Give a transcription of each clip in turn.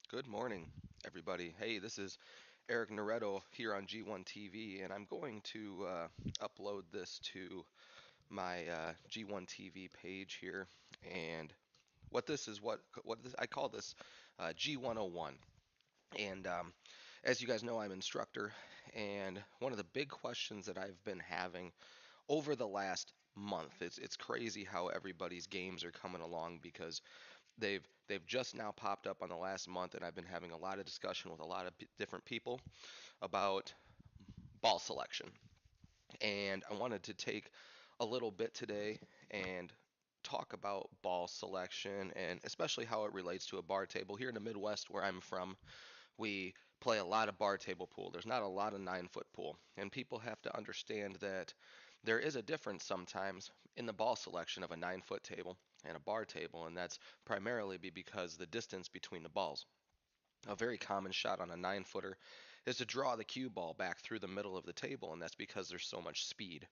Good morning, everybody. Hey, this is Eric Noretto here on G1 TV, and I'm going to upload this to my G1 TV page here. And what this is, what this, I call this G101. And as you guys know, I'm an instructor, and one of the big questions that I've been having over the last month, it's crazy how everybody's games are coming along because they've just now popped up on the last month, and I've been having a lot of discussion with a lot of different people about ball selection. And I wanted to take a little bit today and talk about ball selection and especially how it relates to a bar table. Here in the Midwest, where I'm from, we play a lot of bar table pool. There's not a lot of 9-foot pool, and people have to understand that there is a difference sometimes in the ball selection of a 9-foot table and a bar table, and that's primarily because the distance between the balls. A very common shot on a 9-footer is to draw the cue ball back through the middle of the table, and that's because there's so much speed.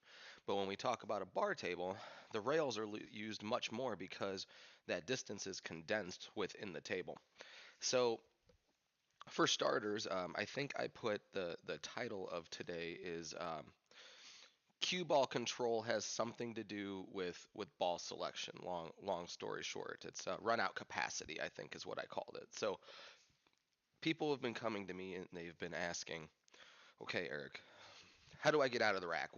But when we talk about a bar table, the rails are used much more because that distance is condensed within the table. So for starters, I think I put the title of today is cue ball control has something to do with ball selection. Long story short, it's run out capacity, I think is what I called it. So people have been coming to me and they've been asking, okay, Eric, how do I get out of the rack?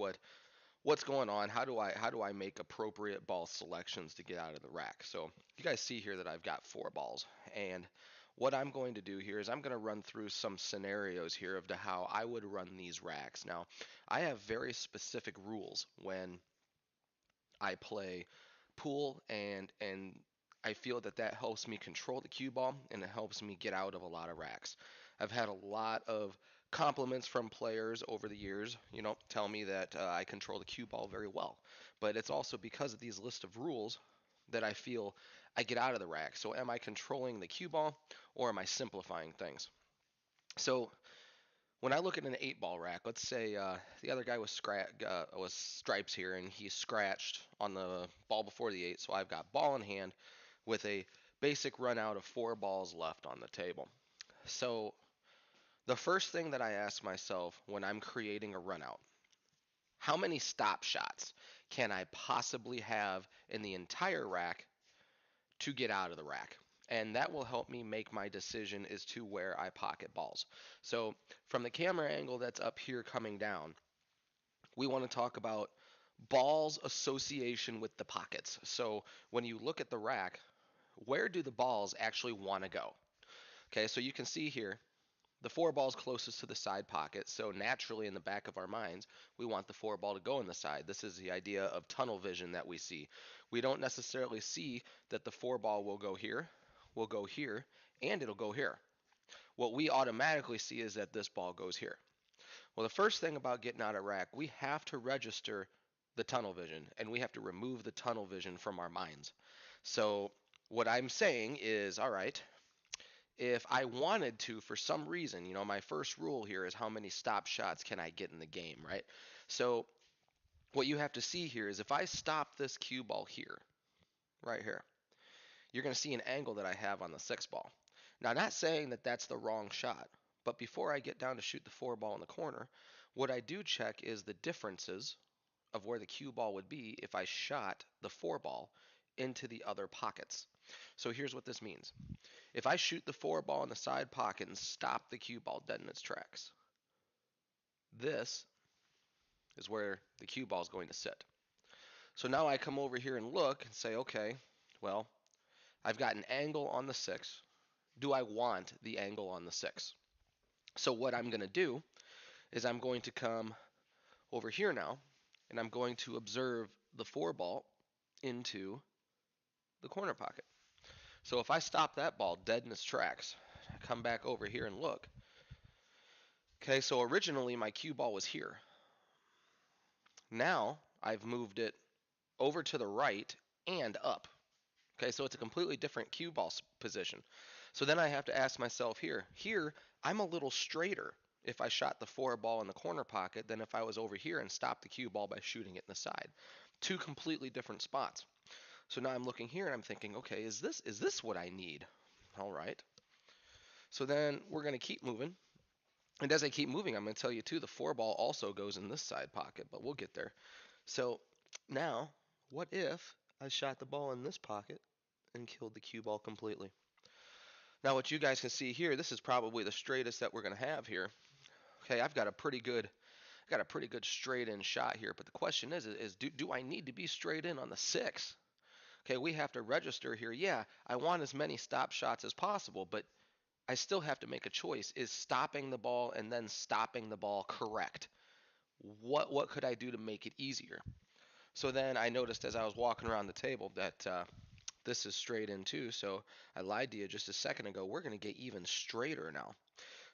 What's going on? How do I make appropriate ball selections to get out of the rack? So you guys see here that I've got 4 balls, and what I'm going to do here is I'm going to run through some scenarios here of to how I would run these racks. Now, I have very specific rules when I play pool, and I feel that that helps me control the cue ball and it helps me get out of a lot of racks. I've had a lot of compliments from players over the years, tell me that I control the cue ball very well. But it's also because of these list of rules that I feel I get out of the rack. So am I controlling the cue ball or am I simplifying things? So when I look at an 8-ball rack, let's say the other guy was stripes here, and he scratched on the ball before the 8, so I've got ball in hand with a basic run out of 4 balls left on the table. So the first thing that I ask myself when I'm creating a run out, how many stop shots can I possibly have in the entire rack to get out of the rack? And that will help me make my decision as to where I pocket balls. So from the camera angle that's up here coming down, we want to talk about balls association with the pockets. So when you look at the rack, where do the balls actually want to go? Okay, so you can see here the 4 balls closest to the side pocket. So naturally in the back of our minds, we want the 4 ball to go in the side. This is the idea of tunnel vision that we see. We don't necessarily see that the 4 ball will go here, and it'll go here. What we automatically see is that this ball goes here. Well, the first thing about getting out of rack, we have to register the tunnel vision, and we have to remove the tunnel vision from our minds. So what I'm saying is, all right, if I wanted to, for some reason, my first rule here is how many stop shots can I get in the game, right? So what you have to see here is if I stop this cue ball here, right here, you're going to see an angle that I have on the 6 ball. Now, not saying that that's the wrong shot, but before I get down to shoot the 4 ball in the corner, what I do check is the differences of where the cue ball would be if I shot the 4 ball into the other pockets. So here's what this means. If I shoot the 4 ball in the side pocket and stop the cue ball dead in its tracks, this is where the cue ball is going to sit. So now I come over here and look and say, okay, well, I've got an angle on the 6. Do I want the angle on the 6? So what I'm going to do is I'm going to come over here now, and I'm going to observe the 4 ball into the corner pocket. So if I stop that ball dead in its tracks, I come back over here and look. Okay, so originally my cue ball was here. Now I've moved it over to the right and up. Okay, so it's a completely different cue ball position. So then I have to ask myself here, I'm a little straighter if I shot the 4 ball in the corner pocket than if I was over here and stopped the cue ball by shooting it in the side. 2 completely different spots. So now I'm looking here and I'm thinking, okay, is this what I need? All right. So then we're going to keep moving. And as I keep moving, I'm going to tell you too, the 4 ball also goes in this side pocket, but we'll get there. So now, what if I shot the ball in this pocket and killed the cue ball completely? Now what you guys can see here, this is probably the straightest that we're going to have here. Okay, I've got a pretty good straight in shot here, but the question is do I need to be straight in on the 6? Okay, we have to register here. Yeah, I want as many stop shots as possible, but I still have to make a choice. Is stopping the ball and then stopping the ball correct? What could I do to make it easier? So then I noticed as I was walking around the table that this is straight in too. So I lied to you just a second ago. We're going to get even straighter now.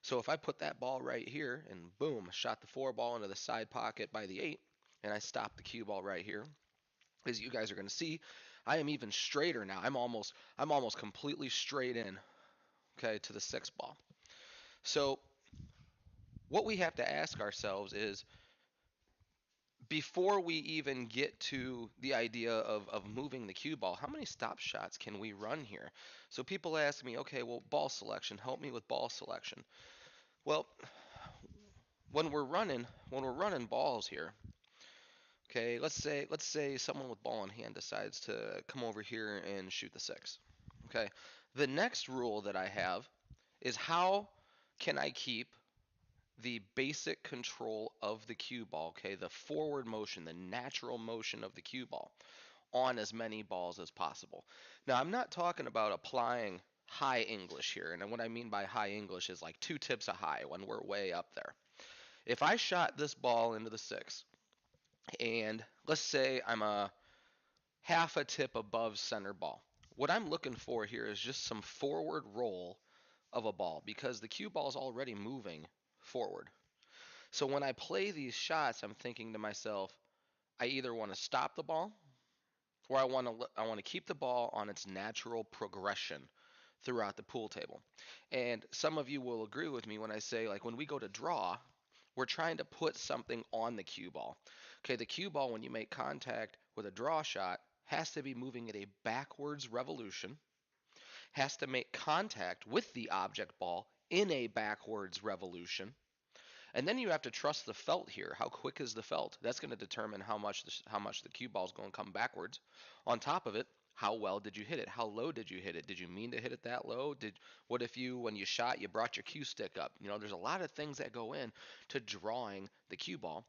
So if I put that ball right here and boom, shot the 4 ball into the side pocket by the 8, and I stop the cue ball right here, as you guys are going to see, I am even straighter now. I'm almost completely straight in, okay, to the 6 ball. So what we have to ask ourselves is, before we even get to the idea of moving the cue ball, how many stop shots can we run here? So people ask me, okay, well, ball selection, help me with ball selection. Well, when we're running balls here, okay, let's say someone with ball in hand decides to come over here and shoot the 6. Okay, the next rule that I have is, how can I keep the basic control of the cue ball, okay, the forward motion, the natural motion of the cue ball, on as many balls as possible. Now, I'm not talking about applying high English here, and what I mean by high English is like 2 tips a high when we're way up there. If I shot this ball into the 6, and let's say I'm a half a tip above center ball, what I'm looking for here is just some forward roll of a ball, because the cue ball is already moving forward. So when I play these shots, I'm thinking to myself, I either want to stop the ball, or I want to keep the ball on its natural progression throughout the pool table. And some of you will agree with me when I say, like, when we go to draw, we're trying to put something on the cue ball. Okay, the cue ball, when you make contact with a draw shot, has to be moving at a backwards revolution, has to make contact with the object ball in a backwards revolution. And then you have to trust the felt here. How quick is the felt? That's going to determine how much the cue ball is going to come backwards. On top of it, how well did you hit it? How low did you hit it? Did you mean to hit it that low? What if when you shot, you brought your cue stick up? There's a lot of things that go in to drawing the cue ball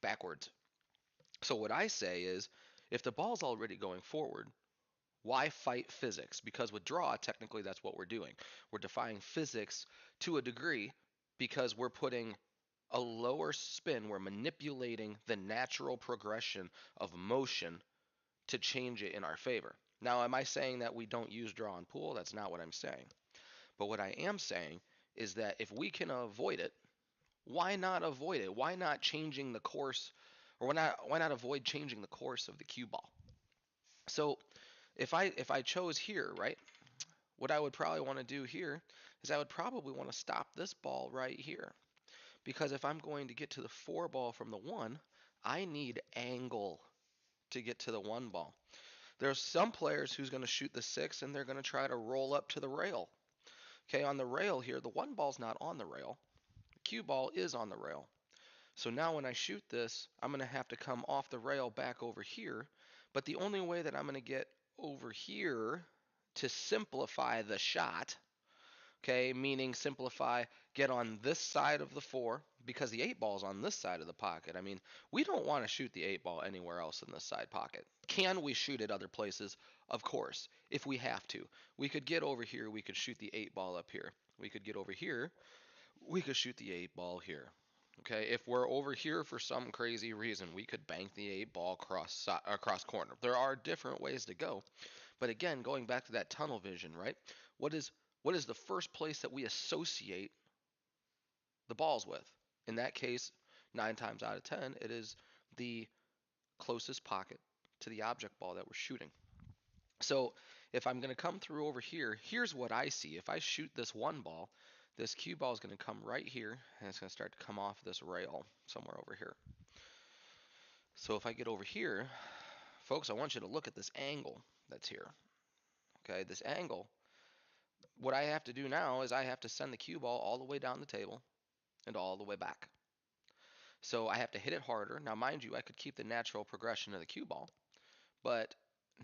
backwards. So what I say is, if the ball's already going forward, why fight physics? Because with draw, technically that's what we're doing. We're defying physics to a degree, because we're putting a lower spin. We're manipulating the natural progression of motion to change it in our favor. Now, am I saying that we don't use draw and pool? That's not what I'm saying. But what I am saying is that if we can avoid it, why not avoid it? Why not changing the course, or why not avoid changing the course of the cue ball? So if I chose here, right, what I would probably want to do here is I would probably want to stop this ball right here. Because if I'm going to get to the 4 ball from the 1, I need angle to get to the 1 ball. There's some players who's going to shoot the 6 and they're going to try to roll up to the rail. Okay, on the rail here, the 1 ball's not on the rail. The cue ball is on the rail. So now when I shoot this, I'm going to have to come off the rail back over here. But the only way that I'm going to get over here to simplify the shot, okay, meaning simplify, get on this side of the 4, because the 8 ball's on this side of the pocket. I mean, we don't want to shoot the 8 ball anywhere else in this side pocket. Can we shoot it other places? Of course, if we have to. We could get over here, we could shoot the 8 ball up here. We could get over here, we could shoot the 8 ball here. Okay, if we're over here for some crazy reason, we could bank the 8 ball across corner. There are different ways to go. But again, going back to that tunnel vision, right? What is the first place that we associate the balls with? In that case, 9 times out of 10, it is the closest pocket to the object ball that we're shooting. So if I'm going to come through over here, here's what I see. If I shoot this 1 ball, this cue ball is going to come right here, and it's going to start to come off this rail somewhere over here. So if I get over here, folks, I want you to look at this angle that's here. Okay, this angle, what I have to do now is I have to send the cue ball all the way down the table and all the way back. So I have to hit it harder. Now, mind you, I could keep the natural progression of the cue ball, but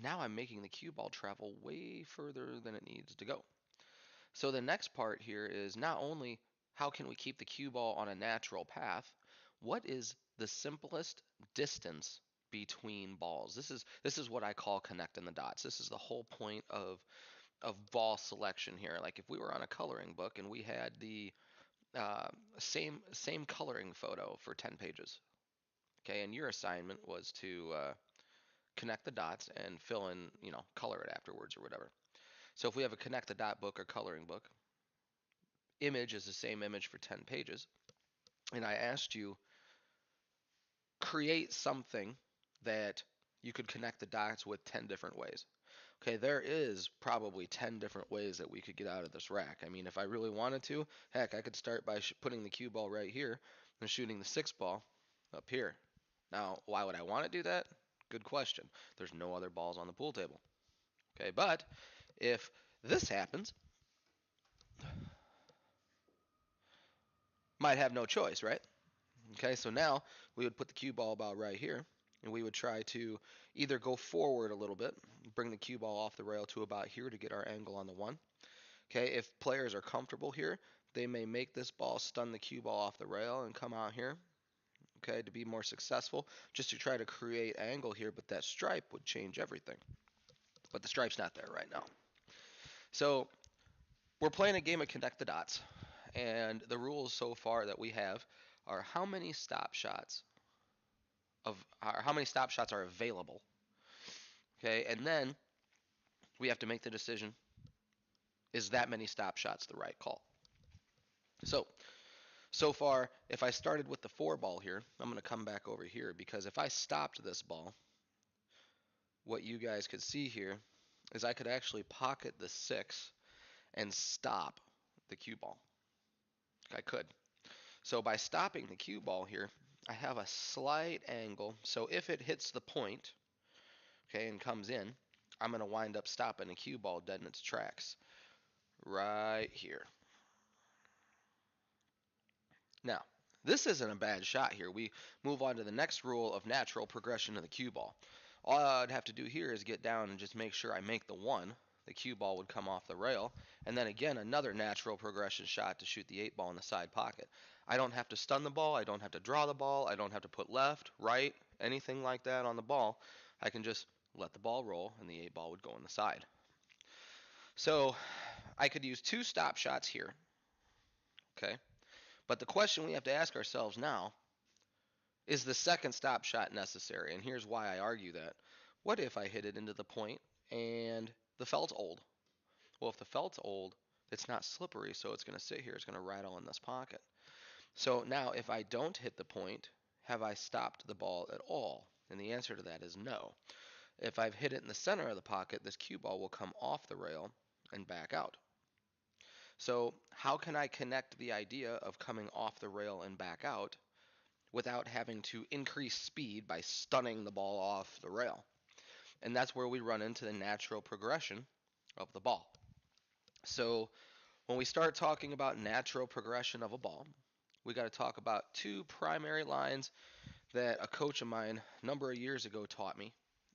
now I'm making the cue ball travel way further than it needs to go. So the next part here is not only how can we keep the cue ball on a natural path, what is the simplest distance between balls? This is what I call connecting the dots. This is the whole point of ball selection here. Like if we were on a coloring book and we had the uh, same coloring photo for 10 pages, okay, and your assignment was to connect the dots and fill in, color it afterwards or whatever. So if we have a connect the dot book or coloring book, image is the same image for 10 pages, and I asked you create something that you could connect the dots with 10 different ways. Okay, there is probably 10 different ways that we could get out of this rack. I mean, if I really wanted to, heck, I could start by putting the cue ball right here and shooting the 6 ball up here. Now, why would I want to do that? Good question. There's no other balls on the pool table. Okay, but if this happens, might have no choice, right? Okay, so now we would put the cue ball about right here, and we would try to either go forward a little bit, bring the cue ball off the rail to about here to get our angle on the one. Okay, if players are comfortable here, they may make this ball stun the cue ball off the rail and come out here, okay, to be more successful, just to try to create angle here, but that stripe would change everything. But the stripe's not there right now. So we're playing a game of connect the dots, and the rules so far that we have are how many stop shots are available. Okay, and then we have to make the decision: is that many stop shots the right call? So far, if I started with the 4 ball here, I'm going to come back over here because if I stopped this ball, what you guys could see here is I could actually pocket the 6 and stop the cue ball. I could. So by stopping the cue ball here, I have a slight angle. So if it hits the point, okay, and comes in, I'm going to wind up stopping the cue ball dead in its tracks right here. Now, this isn't a bad shot here. We move on to the next rule of natural progression of the cue ball. All I'd have to do here is get down and just make sure I make the 1. The cue ball would come off the rail. And then again, another natural progression shot to shoot the 8 ball in the side pocket. I don't have to stun the ball. I don't have to draw the ball. I don't have to put left, right, anything like that on the ball. I can just let the ball roll and the 8 ball would go in the side. So I could use 2 stop shots here. Okay. But the question we have to ask ourselves now is the second stop shot necessary? And here's why I argue that. What if I hit it into the point and the felt's old? Well, if the felt's old, it's not slippery, so it's going to sit here. It's going to rattle in this pocket. So now if I don't hit the point, have I stopped the ball at all? And the answer to that is no. If I've hit it in the center of the pocket, this cue ball will come off the rail and back out. So how can I connect the idea of coming off the rail and back out without having to increase speed by stunning the ball off the rail? And that's where we run into the natural progression of the ball. So when we start talking about natural progression of a ball, we got to talk about 2 primary lines that a coach of mine a number of years ago taught me,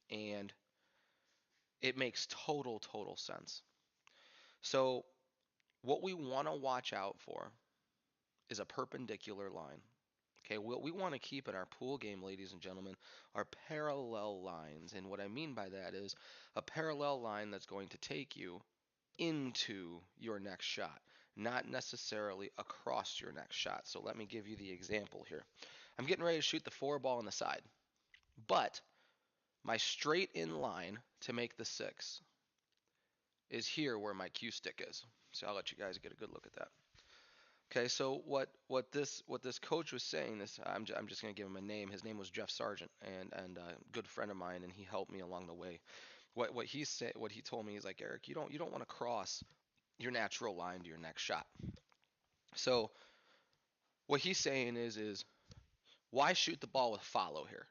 and it makes total sense. So what we want to watch out for is a perpendicular line. Okay, what we want to keep in our pool game, ladies and gentlemen, are parallel lines. And what I mean by that is a parallel line that's going to take you into your next shot, not necessarily across your next shot. So let me give you the example here. I'm getting ready to shoot the 4 ball on the side, but my straight in line to make the 6 is here where my cue stick is. So I'll let you guys get a good look at that. Okay, so what this coach was saying, I'm just gonna give him a name. His name was Jeff Sargent, and a good friend of mine, and he helped me along the way. What he said, what he told me is like, Eric, you don't want to cross your natural line to your next shot. So what he's saying is why shoot the ball with follow here?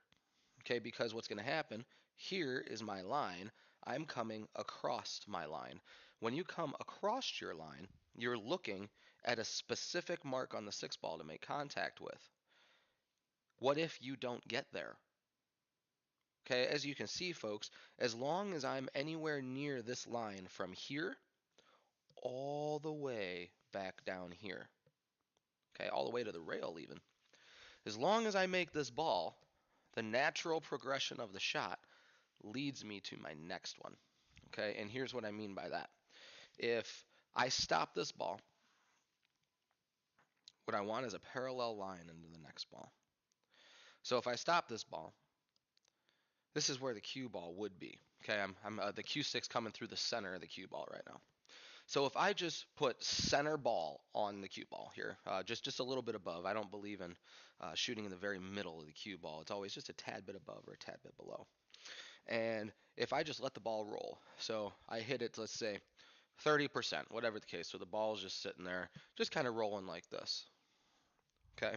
Okay, because what's going to happen here is my line. I'm coming across my line. When you come across your line, you're looking at a specific mark on the 6 ball to make contact with. What if you don't get there? Okay, as you can see, folks, as long as I'm anywhere near this line from here all the way back down here, okay, all the way to the rail even, as long as I make this ball, the natural progression of the shot leads me to my next one. Okay, and here's what I mean by that. If I stop this ball, what I want is a parallel line into the next ball. So if I stop this ball, this is where the cue ball would be. Okay, I'm the Q6 coming through the center of the cue ball right now. So if I just put center ball on the cue ball here, just a little bit above. I don't believe in shooting in the very middle of the cue ball. It's always just a tad bit above or a tad bit below. And if I just let the ball roll, so I hit it, let's say 30%, whatever the case, so the ball is just sitting there, just kind of rolling like this. Okay.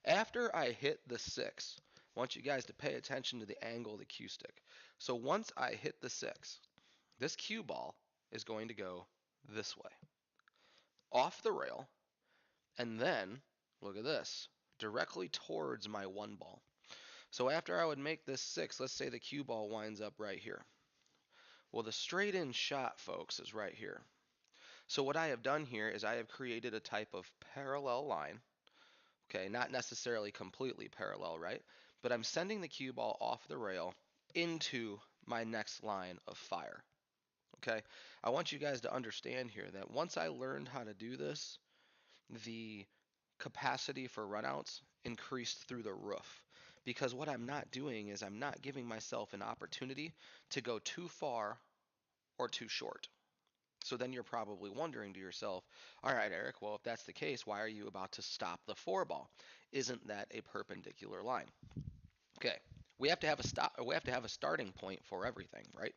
After I hit the 6, I want you guys to pay attention to the angle of the cue stick. So once I hit the 6, this cue ball is going to go this way, off the rail, and then, look at this, directly towards my 1 ball. So after I would make this 6, let's say the cue ball winds up right here. Well, the straight in shot, folks, is right here. So what I have done here is I have created a type of parallel line. Okay, not necessarily completely parallel, right? But I'm sending the cue ball off the rail into my next line of fire. Okay, I want you guys to understand here that once I learned how to do this, the capacity for runouts increased through the roof. Because what I'm not doing is I'm not giving myself an opportunity to go too far or too short. So then you're probably wondering to yourself, all right, Eric, well, if that's the case, why are you about to stop the 4 ball? Isn't that a perpendicular line? Okay, we have to have a stop, or we have to have a starting point for everything, right?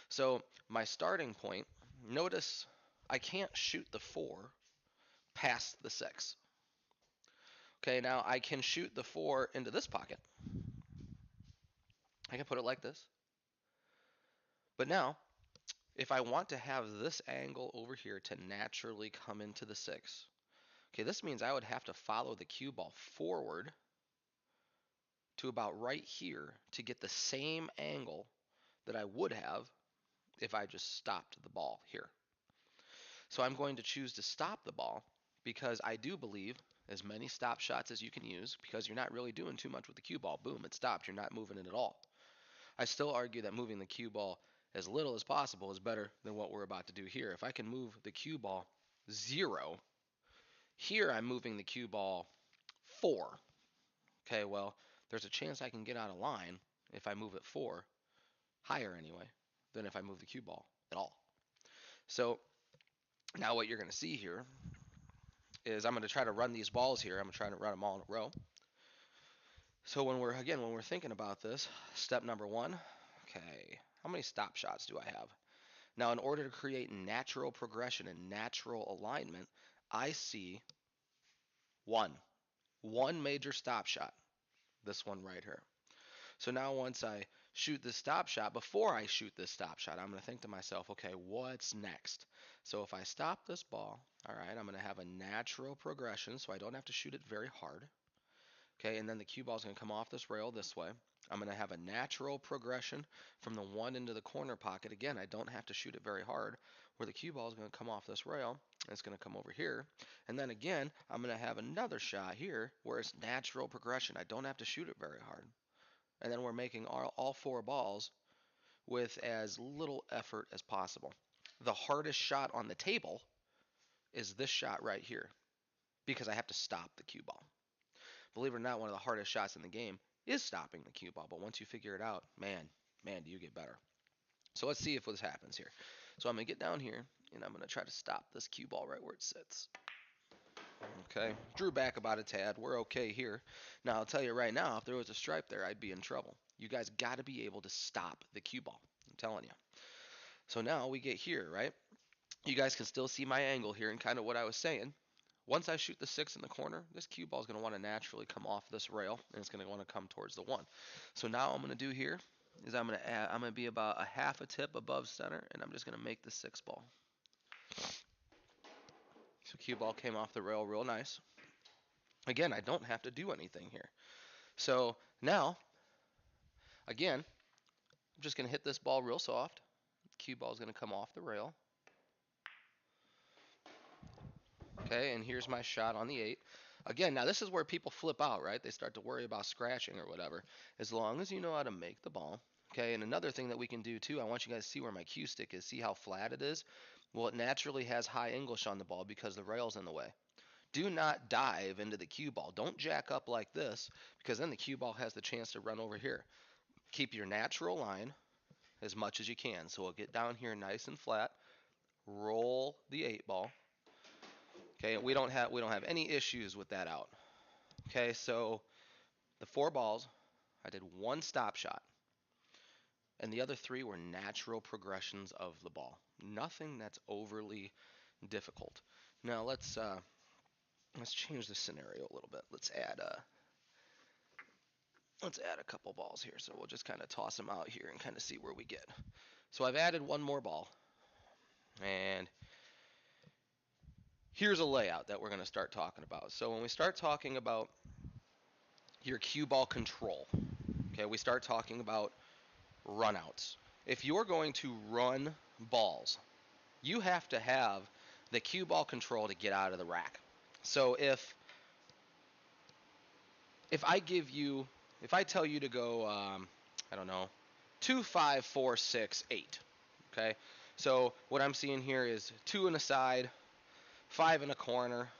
So my starting point, notice I can't shoot the 4 past the 6. Okay, now I can shoot the 4 into this pocket. I can put it like this. But now, if I want to have this angle over here to naturally come into the 6, okay, this means I would have to follow the cue ball forward to about right here to get the same angle that I would have if I just stopped the ball here. So I'm going to choose to stop the ball because I do believe as many stop shots as you can use, because you're not really doing too much with the cue ball. Boom, it stopped. You're not moving it at all. I still argue that moving the cue ball as little as possible is better than what we're about to do here. If I can move the cue ball 0, here I'm moving the cue ball 4. Okay, well, there's a chance I can get out of line if I move it 4, higher anyway, than if I move the cue ball at all. So now what you're going to see here is I'm going to try to run these balls here. I'm going to try to run them all in a row. So when we're thinking about this, step number 1, okay, how many stop shots do I have? Now, in order to create natural progression and natural alignment, I see one major stop shot, this one right here. So now once I shoot this stop shot, before I shoot this stop shot, I'm going to think to myself, okay, what's next? So if I stop this ball, all right, I'm going to have a natural progression, so I don't have to shoot it very hard. Okay, and then the cue ball is going to come off this rail this way. I'm going to have a natural progression from the 1 into the corner pocket. Again, I don't have to shoot it very hard, where the cue ball is going to come off this rail, and it's going to come over here. And then again, I'm going to have another shot here where it's natural progression. I don't have to shoot it very hard. And then we're making all 4 balls with as little effort as possible. The hardest shot on the table is this shot right here, because I have to stop the cue ball. Believe it or not, one of the hardest shots in the game is stopping the cue ball, but once you figure it out, man, do you get better. So let's see if this happens here. So I'm going to get down here, and I'm going to try to stop this cue ball right where it sits. Okay, drew back about a tad. We're okay here. Now, I'll tell you right now, if there was a stripe there, I'd be in trouble. You guys got to be able to stop the cue ball. I'm telling you. So now we get here, right? You guys can still see my angle here and kind of what I was saying. Once I shoot the 6 in the corner, this cue ball is going to want to naturally come off this rail, and it's going to want to come towards the 1. So now what I'm going to do here is I'm going to be about a half a tip above center, and I'm just going to make the 6 ball. So cue ball came off the rail real nice. Again, I don't have to do anything here. So now, again, I'm just going to hit this ball real soft. Cue ball is going to come off the rail. Okay, and here's my shot on the 8. Again, now this is where people flip out, right? They start to worry about scratching or whatever. As long as you know how to make the ball. Okay, and another thing that we can do too, I want you guys to see where my cue stick is. See how flat it is? Well, it naturally has high English on the ball because the rail's in the way. Do not dive into the cue ball. Don't jack up like this because then the cue ball has the chance to run over here. Keep your natural line as much as you can. So we'll get down here nice and flat. Roll the 8 ball. Okay, we don't have any issues with that out. Okay, so the 4 balls, I did 1 stop shot, and the other 3 were natural progressions of the ball. Nothing that's overly difficult. Now let's change the scenario a little bit. Let's add a couple balls here. So we'll just kind of toss them out here and kind of see where we get. So I've added 1 more ball, and here's a layout that we're going to start talking about. So when we start talking about your cue ball control, okay, we start talking about runouts. If you're going to run balls, you have to have the cue ball control to get out of the rack. So if I tell you to go, I don't know, 2, 5, 4, 6, 8. Okay, so what I'm seeing here is 2 in a side, 5 in a corner,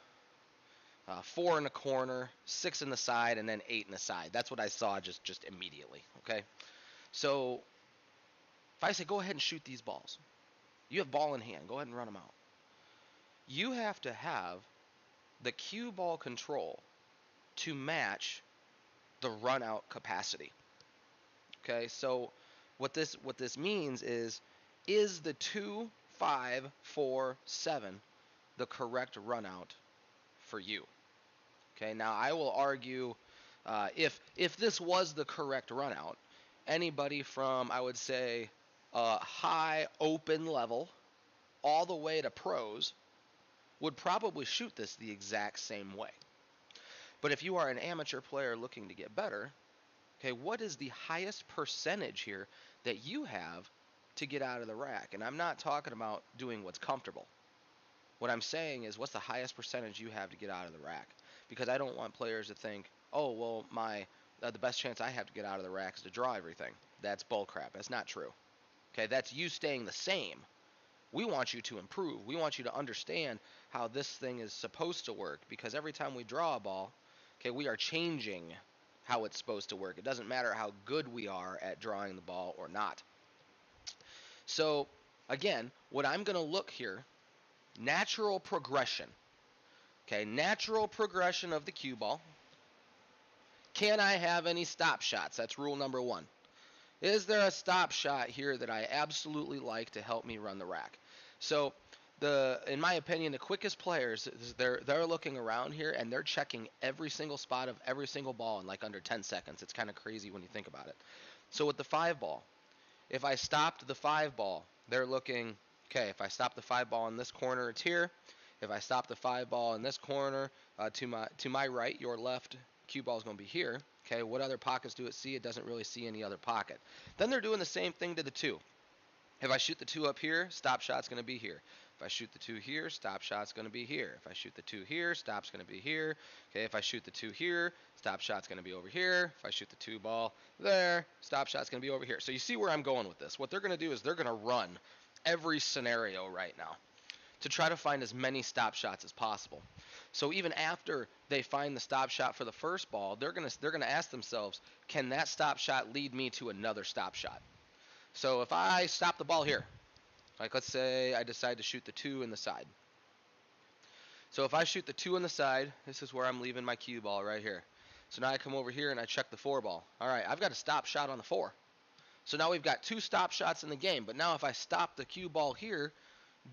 4 in a corner, 6 in the side, and then 8 in the side. That's what I saw just immediately. Okay, so if I say go ahead and shoot these balls, you have ball in hand, go ahead and run them out. You have to have the cue ball control to match the run out capacity. Okay, so what this means is the 2, 5, 4, 7 the correct run out for you? Okay, now I will argue if this was the correct run out, anybody from, I would say, high open level all the way to pros would probably shoot this the exact same way. But if you are an amateur player looking to get better, okay, what is the highest percentage here that you have to get out of the rack? And I'm not talking about doing what's comfortable. What I'm saying is what's the highest percentage you have to get out of the rack? Because I don't want players to think, oh, well, the best chance I have to get out of the rack is to draw everything. That's bullcrap. That's not true. Okay, that's you staying the same. We want you to improve. We want you to understand how this thing is supposed to work, because every time we draw a ball, okay, we are changing how it's supposed to work. It doesn't matter how good we are at drawing the ball or not. So, again, what I'm going to look here, natural progression. Okay, natural progression of the cue ball. Can I have any stop shots? That's rule number 1. Is there a stop shot here that I absolutely like to help me run the rack? So, in my opinion, the quickest players, they're looking around here and they're checking every single spot of every single ball in like under 10 seconds. It's kind of crazy when you think about it. So with the 5 ball, if I stopped the 5 ball, they're looking, okay, if I stop the 5 ball in this corner, it's here. If I stop the 5 ball in this corner, to my right, your left cue ball is going to be here. Okay, what other pockets do it see? It doesn't really see any other pocket. Then they're doing the same thing to the 2. If I shoot the 2 up here, stop shot's going to be here. If I shoot the 2 here, stop shot's going to be here. If I shoot the 2 here, stop's going to be here. Okay, if I shoot the 2 here, stop shot's going to be over here. If I shoot the 2 ball there, stop shot's going to be over here. So you see where I'm going with this. What they're going to do is they're going to run every scenario right now to try to find as many stop shots as possible. So even after they find the stop shot for the first ball, they're gonna ask themselves, can that stop shot lead me to another stop shot? So if I stop the ball here, like let's say I decide to shoot the 2 in the side. So if I shoot the 2 in the side, this is where I'm leaving my cue ball right here. So now I come over here and I check the 4 ball. All right, I've got a stop shot on the 4. So now we've got 2 stop shots in the game. But now if I stop the cue ball here,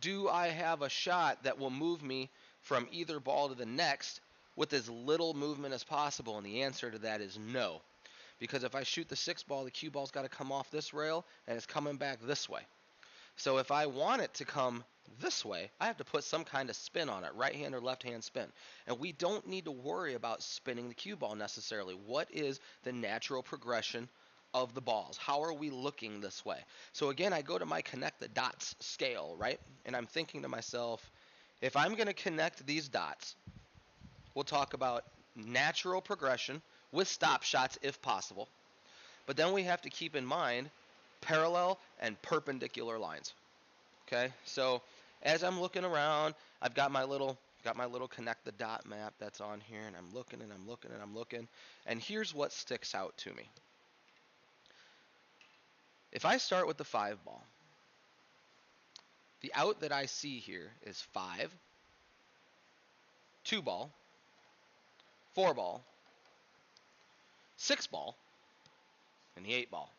do I have a shot that will move me from either ball to the next with as little movement as possible? And the answer to that is no. Because if I shoot the 6 ball, the cue ball's got to come off this rail, and it's coming back this way. So if I want it to come this way, I have to put some kind of spin on it, right hand or left hand spin. And we don't need to worry about spinning the cue ball necessarily. What is the natural progression of the balls? How are we looking this way? So again, I go to my connect the dots scale, right? And I'm thinking to myself, if I'm going to connect these dots, we'll talk about natural progression with stop shots if possible. But then we have to keep in mind parallel and perpendicular lines. Okay, so as I'm looking around, I've got my little connect the dot map that's on here, and I'm looking and I'm looking and I'm looking, and here's what sticks out to me. If I start with the 5 ball, the out that I see here is 5, 2 ball, 4 ball, 6 ball, and the 8 ball.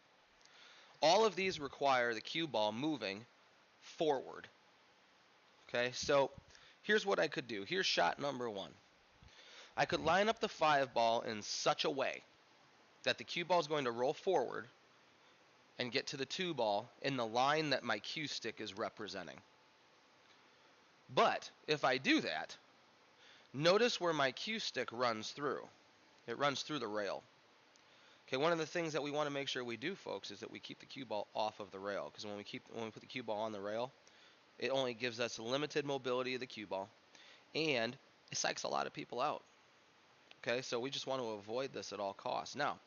All of these require the cue ball moving forward. Okay, so here's what I could do. Here's shot number 1. I could line up the 5 ball in such a way that the cue ball is going to roll forward and get to the 2 ball in the line that my cue stick is representing. But if I do that, notice where my cue stick runs through. It runs through the rail. Okay, one of the things that we want to make sure we do, folks, is that we keep the cue ball off of the rail, because when we put the cue ball on the rail, it only gives us limited mobility of the cue ball, and it psychs a lot of people out. Okay, so we just want to avoid this at all costs. Now,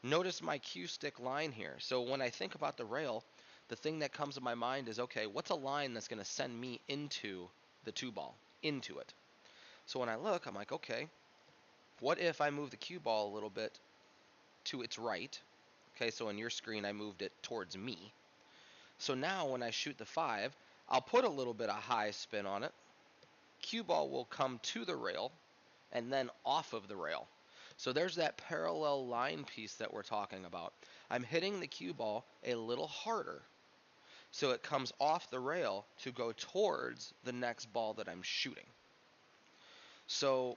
notice my cue stick line here. So when I think about the rail, the thing that comes to my mind is, okay, what's a line that's going to send me into the 2 ball, into it? So when I look, I'm like, okay, what if I move the cue ball a little bit to its right? Okay, so on your screen, I moved it towards me. So now when I shoot the 5, I'll put a little bit of high spin on it. Cue ball will come to the rail and then off of the rail. So there's that parallel line piece that we're talking about. I'm hitting the cue ball a little harder so it comes off the rail to go towards the next ball that I'm shooting. So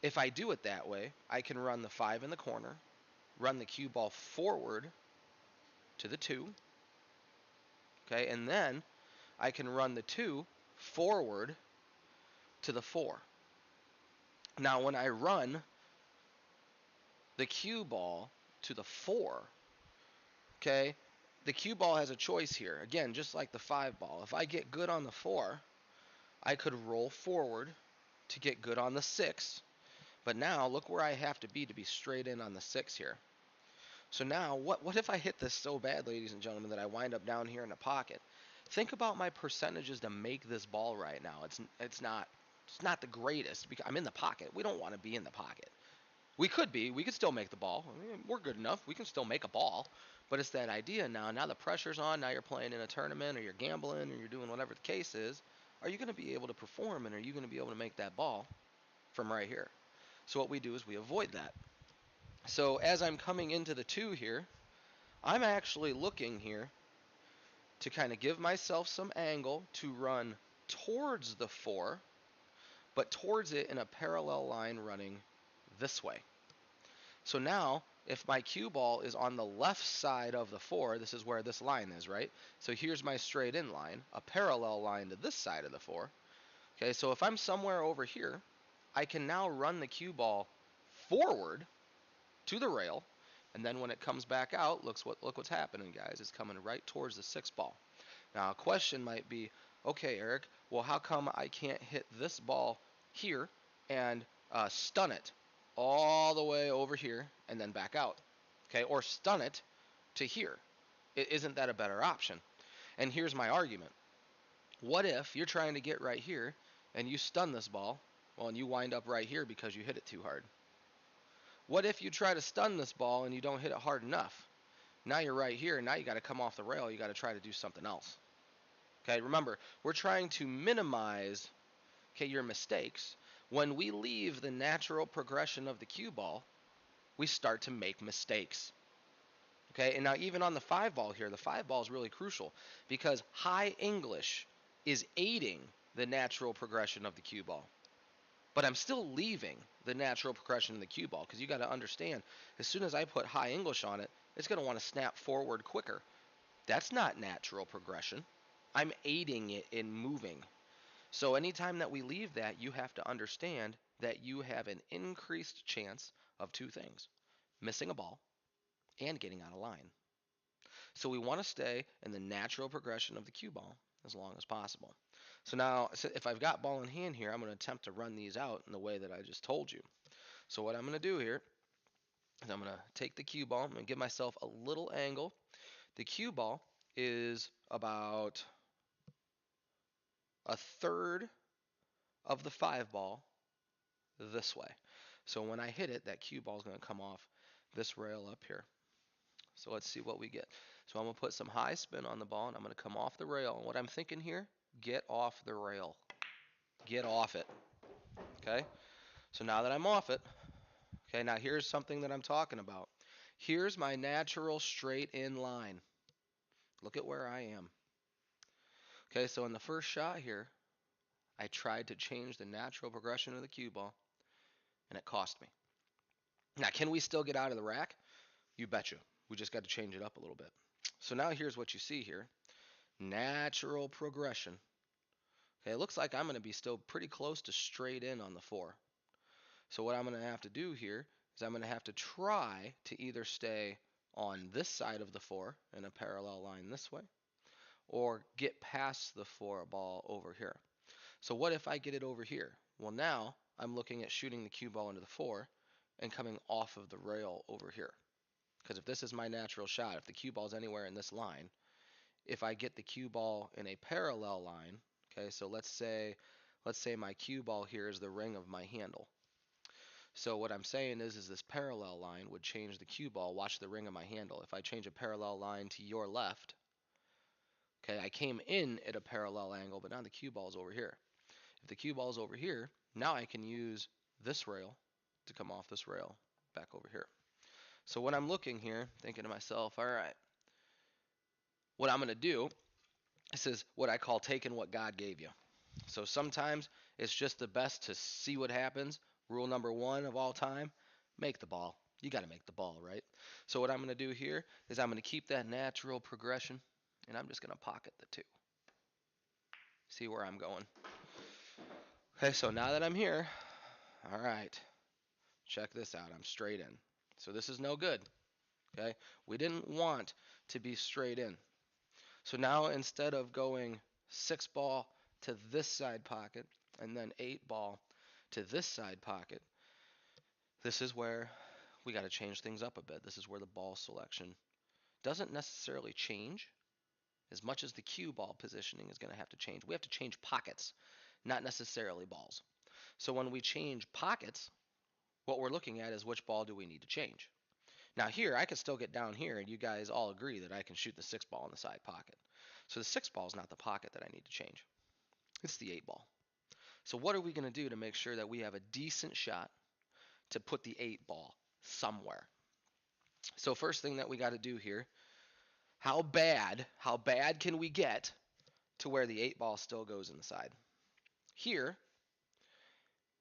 if I do it that way, I can run the 5 in the corner, run the cue ball forward to the 2, okay, and then I can run the 2 forward to the 4. Now when I run the cue ball to the 4, okay, the cue ball has a choice here. Again, just like the 5 ball. If I get good on the 4, I could roll forward to get good on the 6. But now look where I have to be straight in on the 6 here. So now what if I hit this so bad, ladies and gentlemen, that I wind up down here in the pocket? Think about my percentages to make this ball right now. It's not the greatest because I'm in the pocket. We don't want to be in the pocket. We could still make the ball. I mean, we're good enough. We can still make a ball. But it's that idea now. Now the pressure's on. Now you're playing in a tournament or you're gambling or you're doing whatever the case is. Are you going to be able to perform and are you going to be able to make that ball from right here? So what we do is we avoid that. So as I'm coming into the 2 here, I'm actually looking here to kind of give myself some angle to run towards the 4, but towards it in a parallel line running this way. So now, if my cue ball is on the left side of the 4, this is where this line is, right? So here's my straight in line, a parallel line to this side of the 4. Okay, so if I'm somewhere over here, I can now run the cue ball forward to the rail, and then when it comes back out, look what's happening, guys. It's coming right towards the 6 ball. Now, a question might be, okay, Eric, well, how come I can't hit this ball here and stun it all the way over here and then back out? Okay, or stun it to here. Isn't that a better option? And here's my argument. What if you're trying to get right here and you stun this ball, well, and you wind up right here because you hit it too hard? What if you try to stun this ball and you don't hit it hard enough? Now you're right here, and now you got to come off the rail. You got to try to do something else. Okay, remember, we're trying to minimize, okay, your mistakes. When we leave the natural progression of the cue ball, we start to make mistakes. Okay, and now even on the 5 ball here, the 5 ball is really crucial because high English is aiding the natural progression of the cue ball. But I'm still leaving the natural progression of the cue ball because you got to understand, as soon as I put high English on it, it's going to want to snap forward quicker. That's not natural progression. I'm aiding it in moving. So anytime that we leave that, you have to understand that you have an increased chance of two things: missing a ball and getting out of line. So we want to stay in the natural progression of the cue ball as long as possible. So now, if I've got ball in hand here, I'm going to attempt to run these out in the way that I just told you. So what I'm going to do here is I'm going to take the cue ball. I'm going to give myself a little angle. The cue ball is about a third of the 5 ball this way. So when I hit it, that cue ball is going to come off this rail up here. So let's see what we get. So I'm going to put some high spin on the ball, and I'm going to come off the rail. And what I'm thinking here, get off the rail. Get off it. Okay? So now that I'm off it, okay, now here's something that I'm talking about. Here's my natural straight in line. Look at where I am. Okay, so in the first shot here, I tried to change the natural progression of the cue ball, and it cost me. Now, can we still get out of the rack? You betcha. We just got to change it up a little bit. So now here's what you see here. Natural progression. Okay, it looks like I'm going to be still pretty close to straight in on the 4. So what I'm going to have to do here is I'm going to have to try to either stay on this side of the 4 in a parallel line this way, or get past the 4 ball over here. So what if I get it over here? Well, now I'm looking at shooting the cue ball into the 4 and coming off of the rail over here. Because if this is my natural shot, if the cue ball is anywhere in this line, if I get the cue ball in a parallel line, okay, so let's say my cue ball here is the ring of my handle. So what I'm saying is this parallel line would change the cue ball. Watch the ring of my handle. If I change a parallel line to your left, okay, I came in at a parallel angle, but now the cue ball is over here. If the cue ball is over here, now I can use this rail to come off this rail back over here. So when I'm looking here, thinking to myself, all right, what I'm going to do, this is what I call taking what God gave you. So sometimes it's just the best to see what happens. Rule number 1 of all time, make the ball. You got to make the ball, right? So what I'm going to do here is I'm going to keep that natural progression, and I'm just going to pocket the 2. See where I'm going. Okay, so now that I'm here, all right, check this out. I'm straight in. So this is no good. Okay, we didn't want to be straight in. So now instead of going 6 ball to this side pocket and then 8 ball to this side pocket, this is where we got to change things up a bit. This is where the ball selection doesn't necessarily change as much as the cue ball positioning is going to have to change. We have to change pockets, not necessarily balls. So when we change pockets, what we're looking at is which ball do we need to change. Now here, I can still get down here, and you guys all agree that I can shoot the 6 ball in the side pocket. So the 6 ball is not the pocket that I need to change. It's the 8 ball. So what are we going to do to make sure that we have a decent shot to put the 8 ball somewhere? So first thing that we got to do here, how bad can we get to where the 8 ball still goes in the side? Here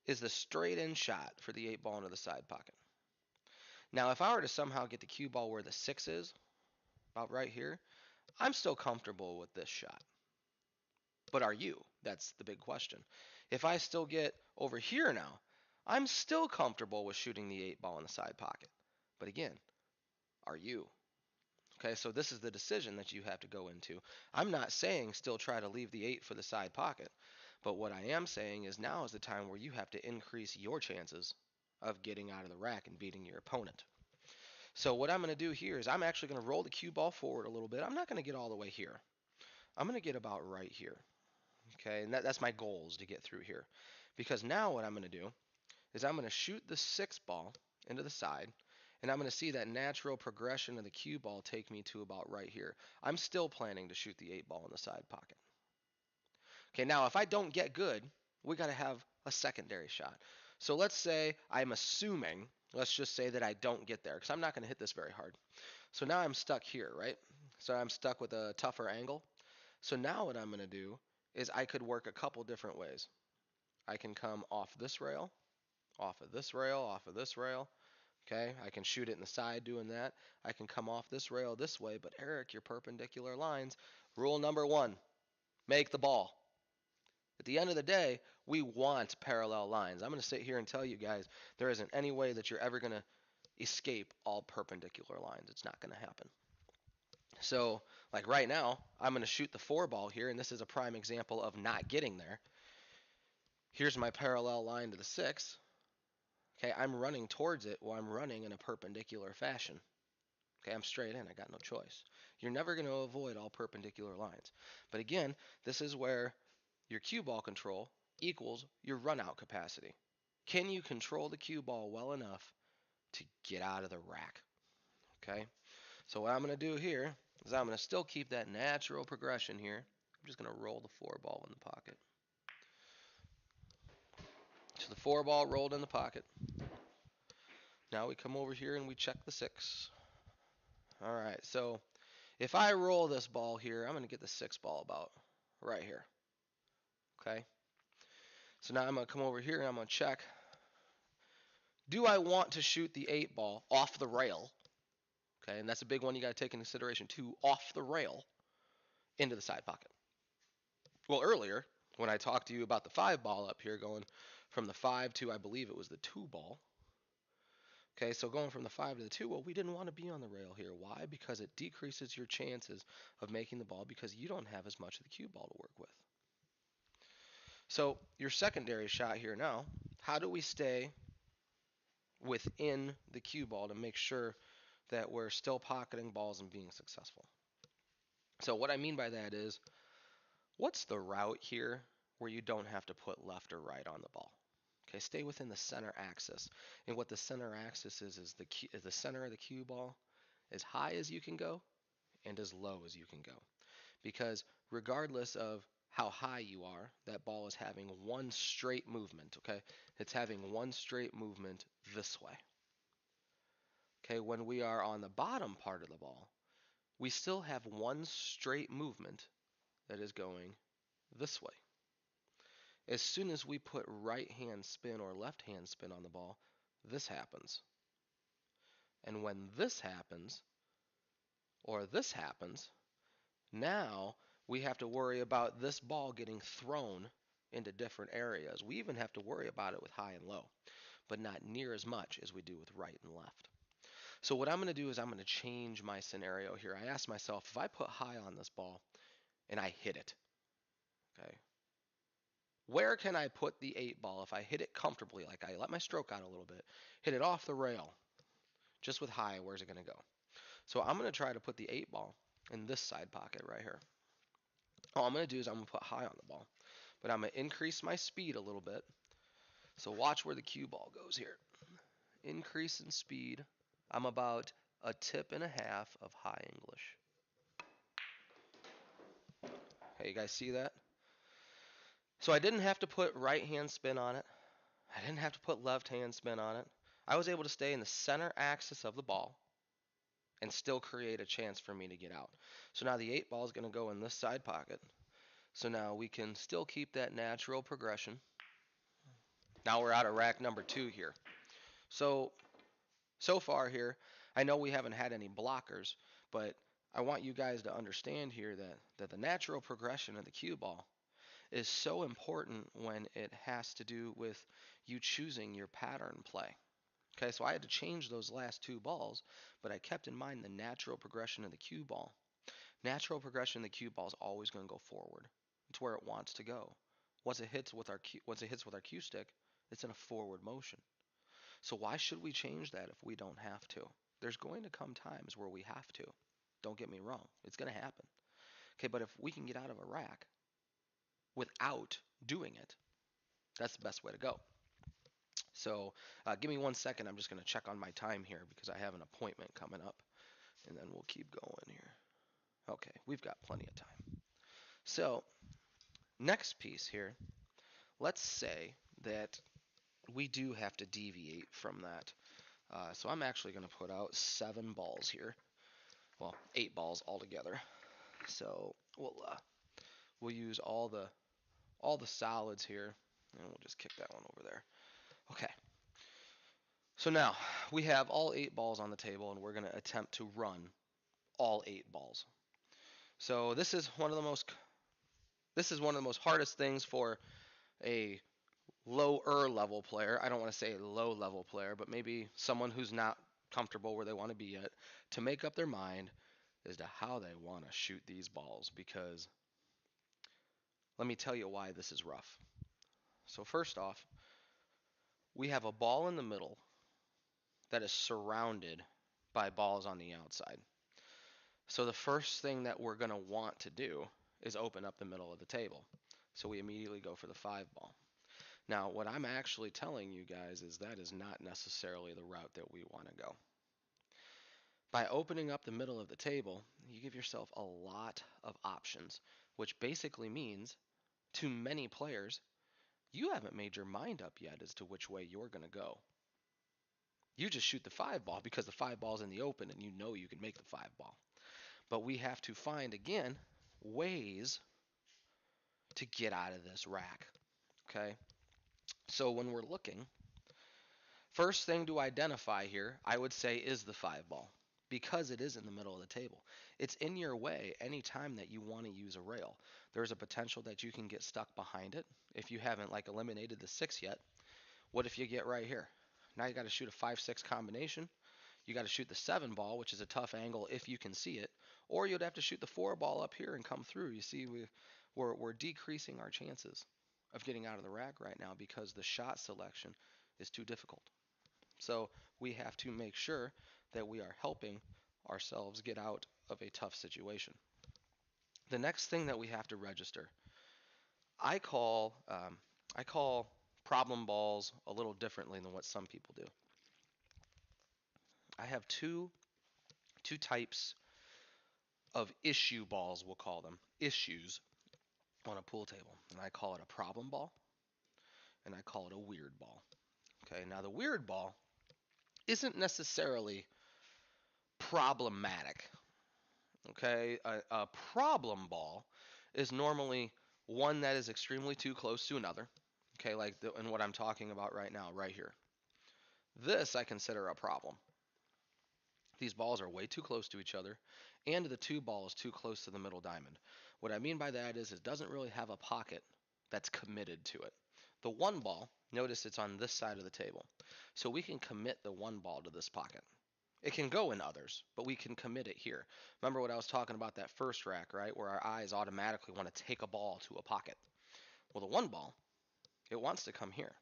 is the straight in shot for the 8 ball into the side pocket. Now if I were to somehow get the cue ball where the 6 is, about right here, I'm still comfortable with this shot. But are you? That's the big question. If I still get over here now, I'm still comfortable with shooting the 8 ball in the side pocket. But again, are you? Okay, so this is the decision that you have to go into. I'm not saying still try to leave the 8 for the side pocket. But what I am saying is now is the time where you have to increase your chances of getting out of the rack and beating your opponent. So what I'm going to do here is I'm actually going to roll the cue ball forward a little bit. I'm not going to get all the way here. I'm going to get about right here. Okay, and that's my goal, is to get through here. Because now what I'm going to do is I'm going to shoot the 6 ball into the side, and I'm going to see that natural progression of the cue ball take me to about right here. I'm still planning to shoot the 8 ball in the side pocket. Okay, now if I don't get good, we got to have a secondary shot. So let's say I'm assuming, let's just say that I don't get there, because I'm not going to hit this very hard. So now I'm stuck here, right? So I'm stuck with a tougher angle. So now what I'm going to do is I could work a couple different ways. I can come off this rail, off of this rail, off of this rail. Okay, I can shoot it in the side doing that. I can come off this rail this way, but Eric, your perpendicular lines. Rule number 1, make the ball. At the end of the day, we want parallel lines. I'm going to sit here and tell you guys there isn't any way that you're ever going to escape all perpendicular lines. It's not going to happen. So, like right now, I'm going to shoot the 4 ball here, and this is a prime example of not getting there. Here's my parallel line to the 6. Okay, I'm running towards it while I'm running in a perpendicular fashion. Okay, I'm straight in. I got no choice. You're never going to avoid all perpendicular lines. But again, this is where your cue ball control equals your runout capacity. Can you control the cue ball well enough to get out of the rack? Okay, so what I'm going to do here is I'm going to still keep that natural progression here. I'm just going to roll the 4 ball in the pocket. So the 4 ball rolled in the pocket. Now we come over here and we check the 6. All right, so if I roll this ball here, I'm going to get the 6 ball about right here. Okay, so now I'm going to come over here and I'm going to check. Do I want to shoot the 8 ball off the rail? Okay, and that's a big one you got to take into consideration too, off the rail into the side pocket. Well, earlier, when I talked to you about the 5 ball up here going from the 5 to, I believe it was the 2 ball. Okay, so going from the 5 to the 2, well, we didn't want to be on the rail here. Why? Because it decreases your chances of making the ball because you don't have as much of the cue ball to work with. So your secondary shot here now, how do we stay within the cue ball to make sure that we're still pocketing balls and being successful? So what I mean by that is, what's the route here where you don't have to put left or right on the ball? Okay, stay within the center axis. And what the center axis is the center of the cue ball as high as you can go and as low as you can go. Because regardless of how high you are, that ball is having one straight movement, okay? It's having one straight movement this way. Okay, when we are on the bottom part of the ball, we still have one straight movement that is going this way. As soon as we put right hand spin or left hand spin on the ball, this happens. And when this happens, or this happens, now we have to worry about this ball getting thrown into different areas. We even have to worry about it with high and low, but not near as much as we do with right and left. So what I'm going to do is I'm going to change my scenario here. I ask myself, if I put high on this ball and I hit it, okay, where can I put the 8 ball if I hit it comfortably, like I let my stroke out a little bit, hit it off the rail, just with high, where's it going to go? So I'm going to try to put the 8 ball in this side pocket right here. All I'm going to do is I'm going to put high on the ball, but I'm going to increase my speed a little bit. So watch where the cue ball goes here. Increase in speed. I'm about a tip and a half of high English. Okay, you guys see that? So I didn't have to put right hand spin on it. I didn't have to put left hand spin on it. I was able to stay in the center axis of the ball and still create a chance for me to get out. So now the 8 ball is going to go in this side pocket. So now we can still keep that natural progression. Now we're out of rack number 2 here. So far here, I know we haven't had any blockers, but I want you guys to understand here that the natural progression of the cue ball is so important when it has to do with you choosing your pattern play. Okay, so I had to change those last 2 balls, but I kept in mind the natural progression of the cue ball. Natural progression of the cue ball is always going to go forward. It's where it wants to go. Once it hits with our cue stick, it's in a forward motion. So why should we change that if we don't have to? There's going to come times where we have to. Don't get me wrong. It's going to happen. Okay, but if we can get out of a rack without doing it, that's the best way to go. So give me 1 second. I'm just going to check on my time here because I have an appointment coming up, and then we'll keep going here. Okay, we've got plenty of time. So next piece here, let's say that we do have to deviate from that. So I'm actually going to put out 7 balls here. Well, 8 balls altogether. So we'll use all the solids here, and we'll just kick that one over there. Okay. So now we have all 8 balls on the table, and we're going to attempt to run all 8 balls. So this is one of the most This is one of the most hardest things for a lower level player. I don't want to say low level player, but maybe someone who's not comfortable where they want to be yet, to make up their mind as to how they want to shoot these balls. Because let me tell you why this is rough. So, first off, we have a ball in the middle that is surrounded by balls on the outside. So, the first thing that we're going to want to do is open up the middle of the table. So, we immediately go for the 5-ball. Now, what I'm actually telling you guys is that is not necessarily the route that we want to go. By opening up the middle of the table, you give yourself a lot of options, which basically means to many players, you haven't made your mind up yet as to which way you're going to go. You just shoot the 5-ball because the 5-ball's in the open and you know you can make the 5-ball. But we have to find, again, ways to get out of this rack. Okay? So when we're looking, first thing to identify here, I would say, is the 5-ball because it is in the middle of the table. It's in your way anytime that you want to use a rail. There's a potential that you can get stuck behind it if you haven't like eliminated the 6 yet. What if you get right here? Now you got to shoot a 5-6 combination. You got to shoot the 7-ball, which is a tough angle if you can see it, or you'd have to shoot the 4-ball up here and come through. You see, we're decreasing our chances of getting out of the rack right now because the shot selection is too difficult. So we have to make sure that we are helping ourselves get out of a tough situation. The next thing that we have to register, I call I call problem balls a little differently than what some people do. I have two types of issue balls, we'll call them issues on a pool table, and I call it a problem ball and I call it a weird ball. Okay, now the weird ball isn't necessarily problematic. Okay, a problem ball is normally one that is extremely too close to another. Okay, like and what I'm talking about right now, right here. This I consider a problem. These balls are way too close to each other, and the 2-ball is too close to the middle diamond. What I mean by that is it doesn't really have a pocket that's committed to it. The 1-ball, notice it's on this side of the table. So we can commit the 1-ball to this pocket. It can go in others, but we can commit it here. Remember what I was talking about that first rack, right? Where our eyes automatically want to take a ball to a pocket. Well, the 1-ball, it wants to come here.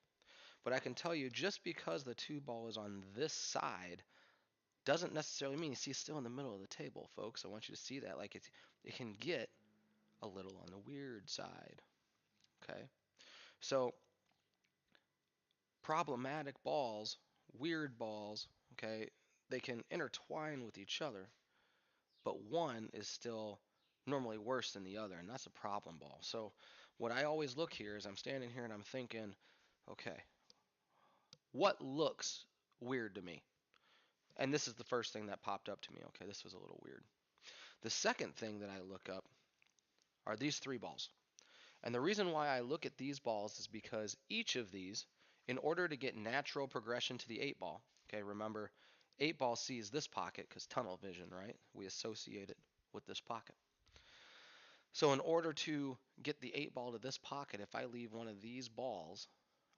But I can tell you just because the 2-ball is on this side doesn't necessarily mean, you see, it's still in the middle of the table, folks. I want you to see that. Like it can get a little on the weird side. Okay? So problematic balls, weird balls, okay, they can intertwine with each other, but one is still normally worse than the other, and that's a problem ball. So what I always look here is I'm standing here and I'm thinking, okay, what looks weird to me? And this is the first thing that popped up to me. Okay, this was a little weird. The second thing that I look up are these 3 balls. And the reason why I look at these balls is because each of these, in order to get natural progression to the 8-ball, okay, remember, 8-ball sees this pocket because tunnel vision, right? We associate it with this pocket. So in order to get the 8-ball to this pocket, if I leave one of these balls,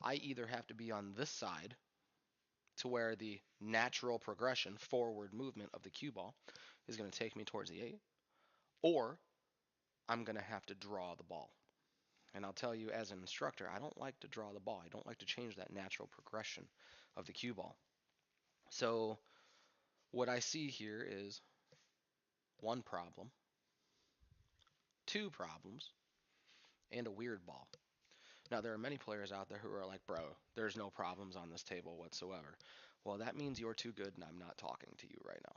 I either have to be on this side to where the natural progression, forward movement of the cue ball is going to take me towards the 8, or I'm going to have to draw the ball. And I'll tell you, as an instructor, I don't like to draw the ball. I don't like to change that natural progression of the cue ball. So what I see here is 1 problem, 2 problems, and a weird ball. Now, there are many players out there who are like, bro, there's no problems on this table whatsoever. Well, that means you're too good and I'm not talking to you right now.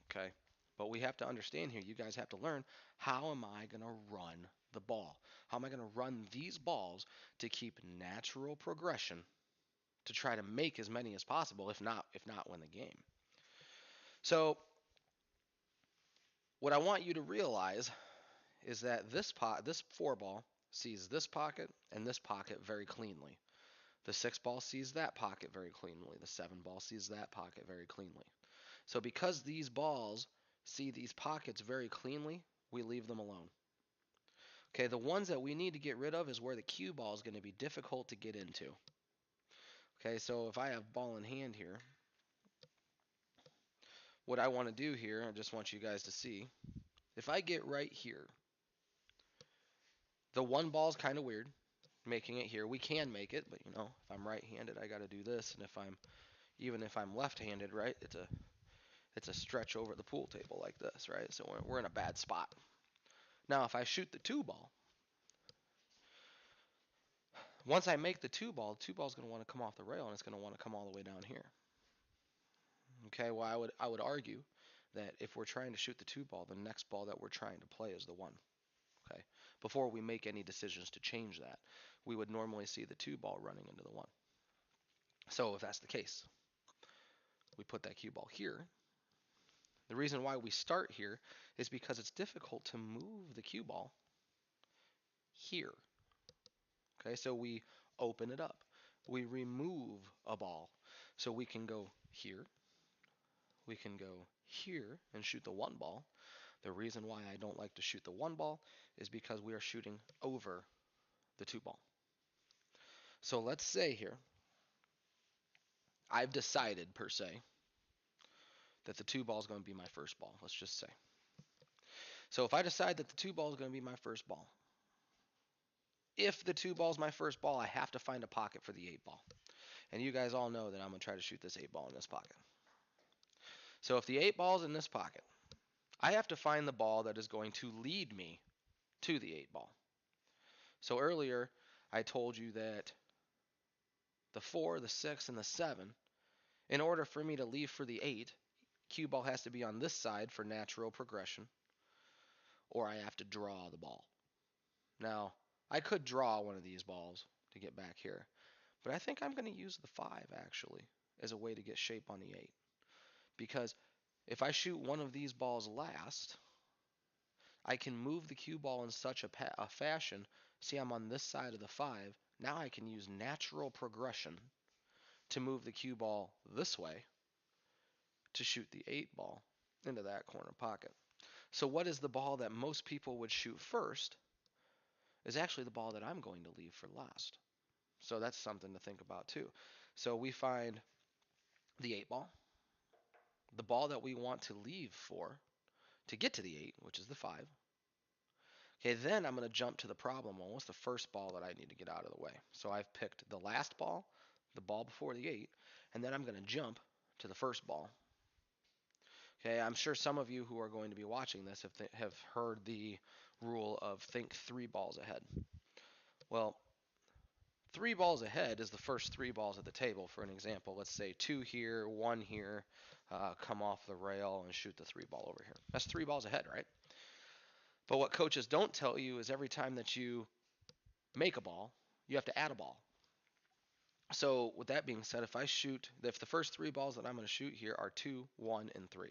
Okay? But we have to understand here, you guys have to learn, how am I going to run the ball? How am I going to run these balls to keep natural progression to try to make as many as possible, if not win the game? So what I want you to realize is that this 4-ball sees this pocket and this pocket very cleanly. The 6-ball sees that pocket very cleanly. The 7-ball sees that pocket very cleanly. So because these balls see these pockets very cleanly, we leave them alone. Okay, the ones that we need to get rid of is where the cue ball is going to be difficult to get into. Okay, so if I have ball in hand here, what I want to do here, I just want you guys to see, if I get right here, the one ball is kind of weird, making it here. We can make it, but you know, if I'm right-handed, I got to do this, and even if I'm left-handed, right, it's a stretch over the pool table like this, right? So we're in a bad spot. Now, if I shoot the two ball, once I make the two ball is going to want to come off the rail, and it's going to want to come all the way down here. Okay, well, I would argue that if we're trying to shoot the two ball, the next ball that we're trying to play is the one. Okay, before we make any decisions to change that, we would normally see the two ball running into the one. So if that's the case, we put that cue ball here. The reason why we start here is because it's difficult to move the cue ball here. Okay, so we open it up. We remove a ball. So we can go here. We can go here and shoot the one ball. The reason why I don't like to shoot the one ball is because we are shooting over the two ball. So let's say here, I've decided per se that the two ball is going to be my first ball. Let's just say. So if I decide that the two ball is going to be my first ball, if the two ball is my first ball, I have to find a pocket for the eight ball. And you guys all know that I'm going to try to shoot this eight ball in this pocket. So if the eight ball is in this pocket, I have to find the ball that is going to lead me to the eight ball. So earlier, I told you that the 4, the 6, and the 7, in order for me to leave for the 8, cue ball has to be on this side for natural progression, or I have to draw the ball. Now, I could draw one of these balls to get back here, but I think I'm going to use the 5 actually as a way to get shape on the 8. Because if I shoot one of these balls last, I can move the cue ball in such a fashion. See, I'm on this side of the 5. Now I can use natural progression to move the cue ball this way to shoot the 8 ball into that corner pocket. So what is the ball that most people would shoot first is actually the ball that I'm going to leave for last. So that's something to think about too. So we find the 8 ball, the ball that we want to leave for to get to the 8, which is the 5. Okay, then I'm going to jump to the problem one. What's the first ball that I need to get out of the way? So I've picked the last ball, the ball before the 8, and then I'm going to jump to the first ball. Okay, I'm sure some of you who are going to be watching this have heard the rule of think 3 balls ahead. Well, 3 balls ahead is the first 3 balls at the table. For an example, let's say 2 here, 1 here, come off the rail and shoot the 3 ball over here. That's 3 balls ahead, right? But what coaches don't tell you is every time that you make a ball, you have to add a ball. So with that being said, if the first 3 balls that I'm going to shoot here are 2, 1, and 3.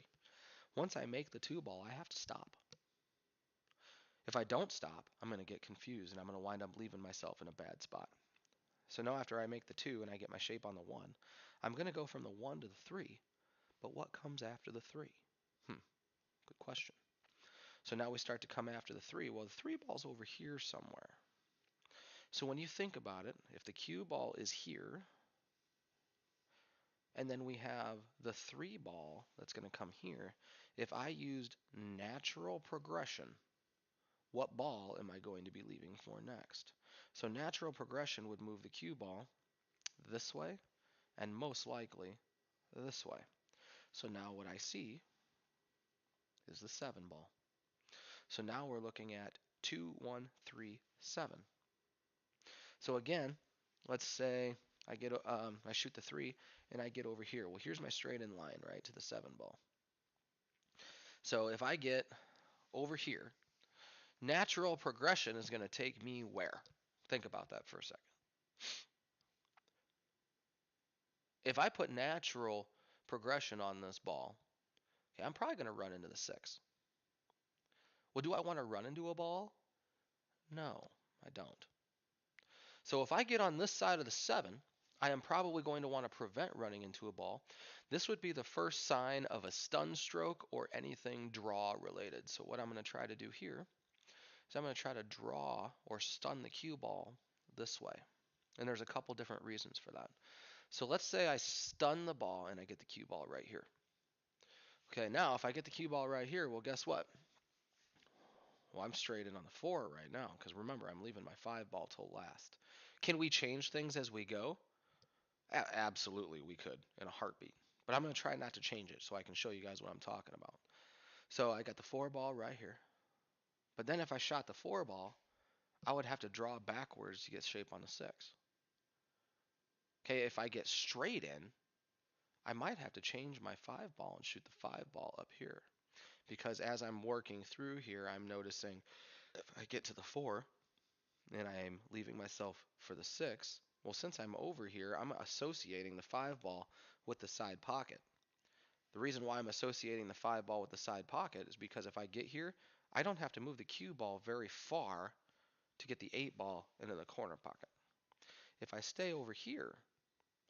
Once I make the 2 ball, I have to stop. If I don't stop, I'm going to get confused and I'm going to wind up leaving myself in a bad spot. So now after I make the 2 and I get my shape on the 1, I'm going to go from the 1 to the 3. But what comes after the 3? Good question. So now we start to come after the 3. Well, the 3 ball's over here somewhere. So when you think about it, if the cue ball is here, and then we have the 3 ball that's going to come here, if I used natural progression, what ball am I going to be leaving for next? So natural progression would move the cue ball this way, and most likely this way. So now what I see is the 7 ball. So now we're looking at 2, 1, 3, 7. So again, let's say I shoot the 3 and I get over here. Well, here's my straight in line, right, to the 7 ball. So if I get over here, natural progression is going to take me where? Think about that for a second. If I put natural progression on this ball, okay, I'm probably going to run into the 6. Well, do I want to run into a ball? No, I don't. So if I get on this side of the 7, I am probably going to want to prevent running into a ball. This would be the first sign of a stun stroke or anything draw related. So what I'm going to try to do here is I'm going to try to draw or stun the cue ball this way. And there's a couple different reasons for that. So let's say I stun the ball and I get the cue ball right here. Okay, now if I get the cue ball right here, well, guess what? Well, I'm straight in on the 4 right now because remember, I'm leaving my 5 ball till last. Can we change things as we go? Absolutely, we could in a heartbeat. But I'm going to try not to change it so I can show you guys what I'm talking about. So I got the 4 ball right here. But then if I shot the 4 ball, I would have to draw backwards to get shape on the 6. Okay, if I get straight in, I might have to change my 5 ball and shoot the 5 ball up here. Because as I'm working through here, I'm noticing if I get to the 4 and I'm leaving myself for the 6, well, since I'm over here, I'm associating the 5 ball with the side pocket. The reason why I'm associating the 5 ball with the side pocket is because if I get here, I don't have to move the cue ball very far to get the 8 ball into the corner pocket. If I stay over here,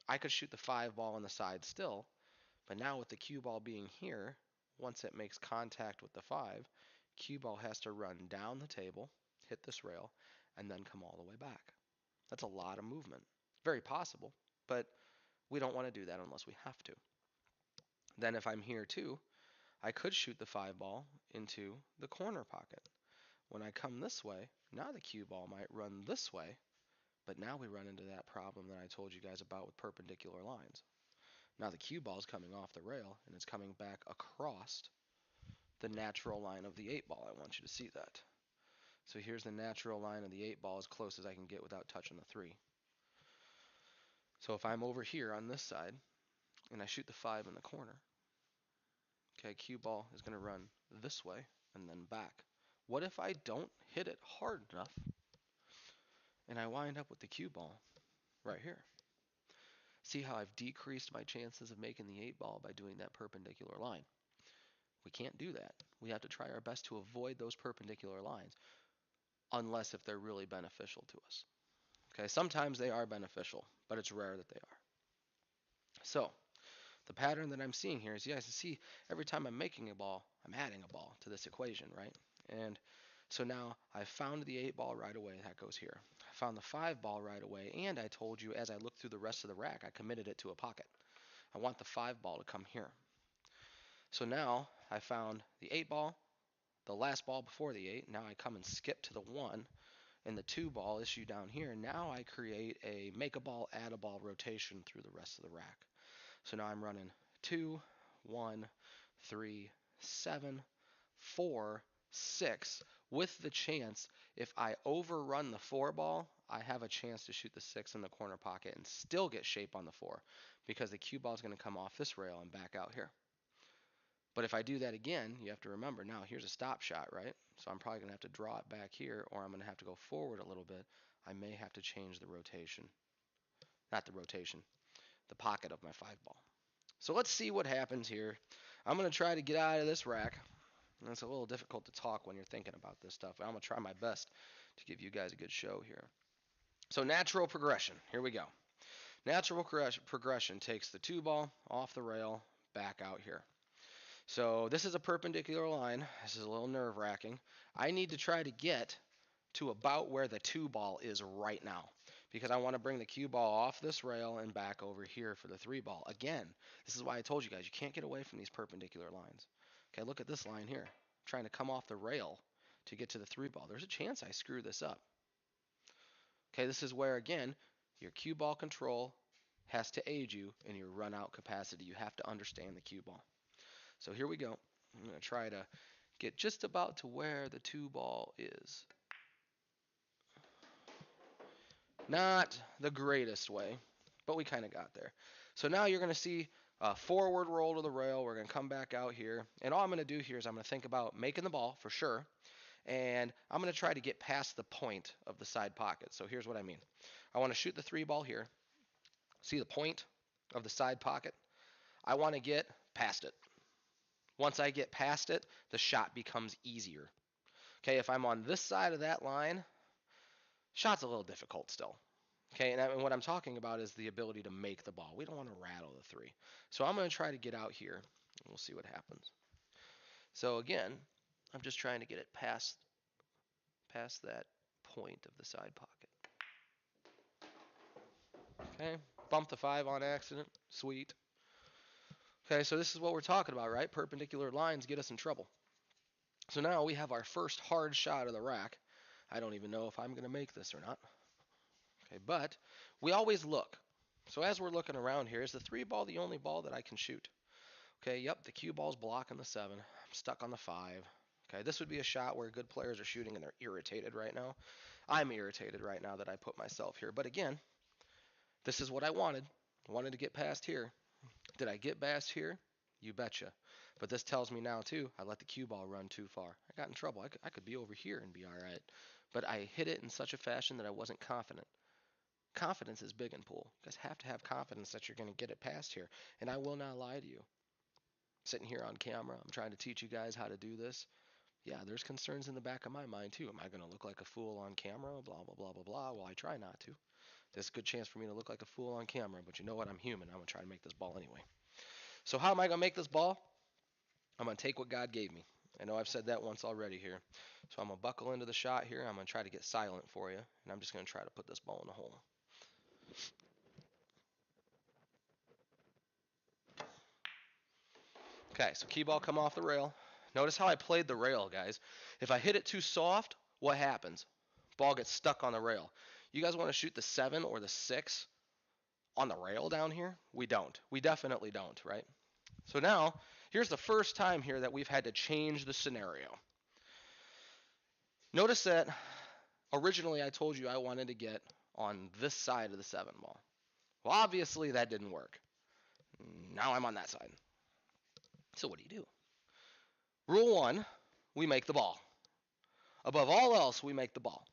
I could shoot the 5 ball on the side still, but now with the cue ball being here, once it makes contact with the 5, cue ball has to run down the table, hit this rail, and then come all the way back. That's a lot of movement. Very possible, but we don't want to do that unless we have to. Then if I'm here too, I could shoot the 5 ball into the corner pocket. When I come this way, now the cue ball might run this way, but now we run into that problem that I told you guys about with perpendicular lines. Now the cue ball is coming off the rail and it's coming back across the natural line of the 8 ball. I want you to see that. So here's the natural line of the 8 ball as close as I can get without touching the 3. So if I'm over here on this side and I shoot the 5 in the corner, okay, cue ball is going to run this way and then back. What if I don't hit it hard enough and I wind up with the cue ball right here? See how I've decreased my chances of making the 8 ball by doing that perpendicular line. We can't do that. We have to try our best to avoid those perpendicular lines unless if they're really beneficial to us. Okay, sometimes they are beneficial, but it's rare that they are. So the pattern that I'm seeing here is you guys see every time I'm making a ball, I'm adding a ball to this equation, right? And so now I found the 8 ball right away, that goes here. I found the 5 ball right away, and I told you as I looked through the rest of the rack, I committed it to a pocket. I want the 5 ball to come here. So now I found the 8 ball, the last ball before the 8. Now I come and skip to the 1 and the 2 ball issue down here. Now I create a make a ball, add a ball rotation through the rest of the rack. So now I'm running 2, 1, 3, 7, 4, 6, with the chance if I overrun the 4 ball, I have a chance to shoot the 6 in the corner pocket and still get shape on the 4 because the cue ball is going to come off this rail and back out here. But if I do that again, you have to remember now here's a stop shot, right? So I'm probably going to have to draw it back here, or I'm going to have to go forward a little bit. I may have to change the rotation. Not the rotation, the pocket of my 5 ball. So let's see what happens here. I'm going to try to get out of this rack. And it's a little difficult to talk when you're thinking about this stuff. But I'm going to try my best to give you guys a good show here. So natural progression. Here we go. Natural progression takes the 2 ball off the rail, back out here. So this is a perpendicular line. This is a little nerve-wracking. I need to try to get to about where the 2 ball is right now because I want to bring the cue ball off this rail and back over here for the 3 ball. Again, this is why I told you guys you can't get away from these perpendicular lines. Okay, look at this line here. I'm trying to come off the rail to get to the 3 ball. There's a chance I screw this up. Okay, this is where, again, your cue ball control has to aid you in your run out capacity. You have to understand the cue ball. So here we go. I'm going to try to get just about to where the 2 ball is. Not the greatest way, but we kind of got there. So now you're going to see a forward roll to the rail. We're going to come back out here. And all I'm going to do here is I'm going to think about making the ball for sure. And I'm going to try to get past the point of the side pocket. So here's what I mean. I want to shoot the 3 ball here. See the point of the side pocket? I want to get past it. Once I get past it, the shot becomes easier. Okay, if I'm on this side of that line, shot's a little difficult still. Okay, and what I'm talking about is the ability to make the ball. We don't want to rattle the 3. So I'm going to try to get out here, and we'll see what happens. So again, I'm just trying to get it past past that point of the side pocket. Okay, bump the 5 on accident. Sweet. Okay, so this is what we're talking about, right? Perpendicular lines get us in trouble. So now we have our first hard shot of the rack. I don't even know if I'm going to make this or not. Okay, but we always look. So as we're looking around here, is the 3 ball the only ball that I can shoot? Okay, yep, the cue ball's blocking the 7. I'm stuck on the 5. Okay, this would be a shot where good players are shooting and they're irritated right now. I'm irritated right now that I put myself here. But again, this is what I wanted. I wanted to get past here. Did I get past here? You betcha. But this tells me now, too, I let the cue ball run too far. I got in trouble. I could be over here and be all right. But I hit it in such a fashion that I wasn't confident. Confidence is big in pool. You guys have to have confidence that you're going to get it past here. And I will not lie to you. Sitting here on camera, I'm trying to teach you guys how to do this. Yeah, there's concerns in the back of my mind, too. Am I going to look like a fool on camera? Blah, blah, blah, blah, blah. Well, I try not to. There's a good chance for me to look like a fool on camera, but you know what? I'm human. I'm going to try to make this ball anyway. So how am I going to make this ball? I'm going to take what God gave me. I know I've said that once already here. So I'm going to buckle into the shot here. I'm going to try to get silent for you, and I'm just going to try to put this ball in the hole. Okay, so key ball come off the rail. Notice how I played the rail, guys. If I hit it too soft, what happens? Ball gets stuck on the rail. You guys want to shoot the 7 or the 6 on the rail down here? We don't. We definitely don't, right? So now, here's the first time here that we've had to change the scenario. Notice that originally I told you I wanted to get on this side of the 7 ball. Well, obviously that didn't work. Now I'm on that side. So what do? Rule 1, we make the ball. Above all else, we make the ball.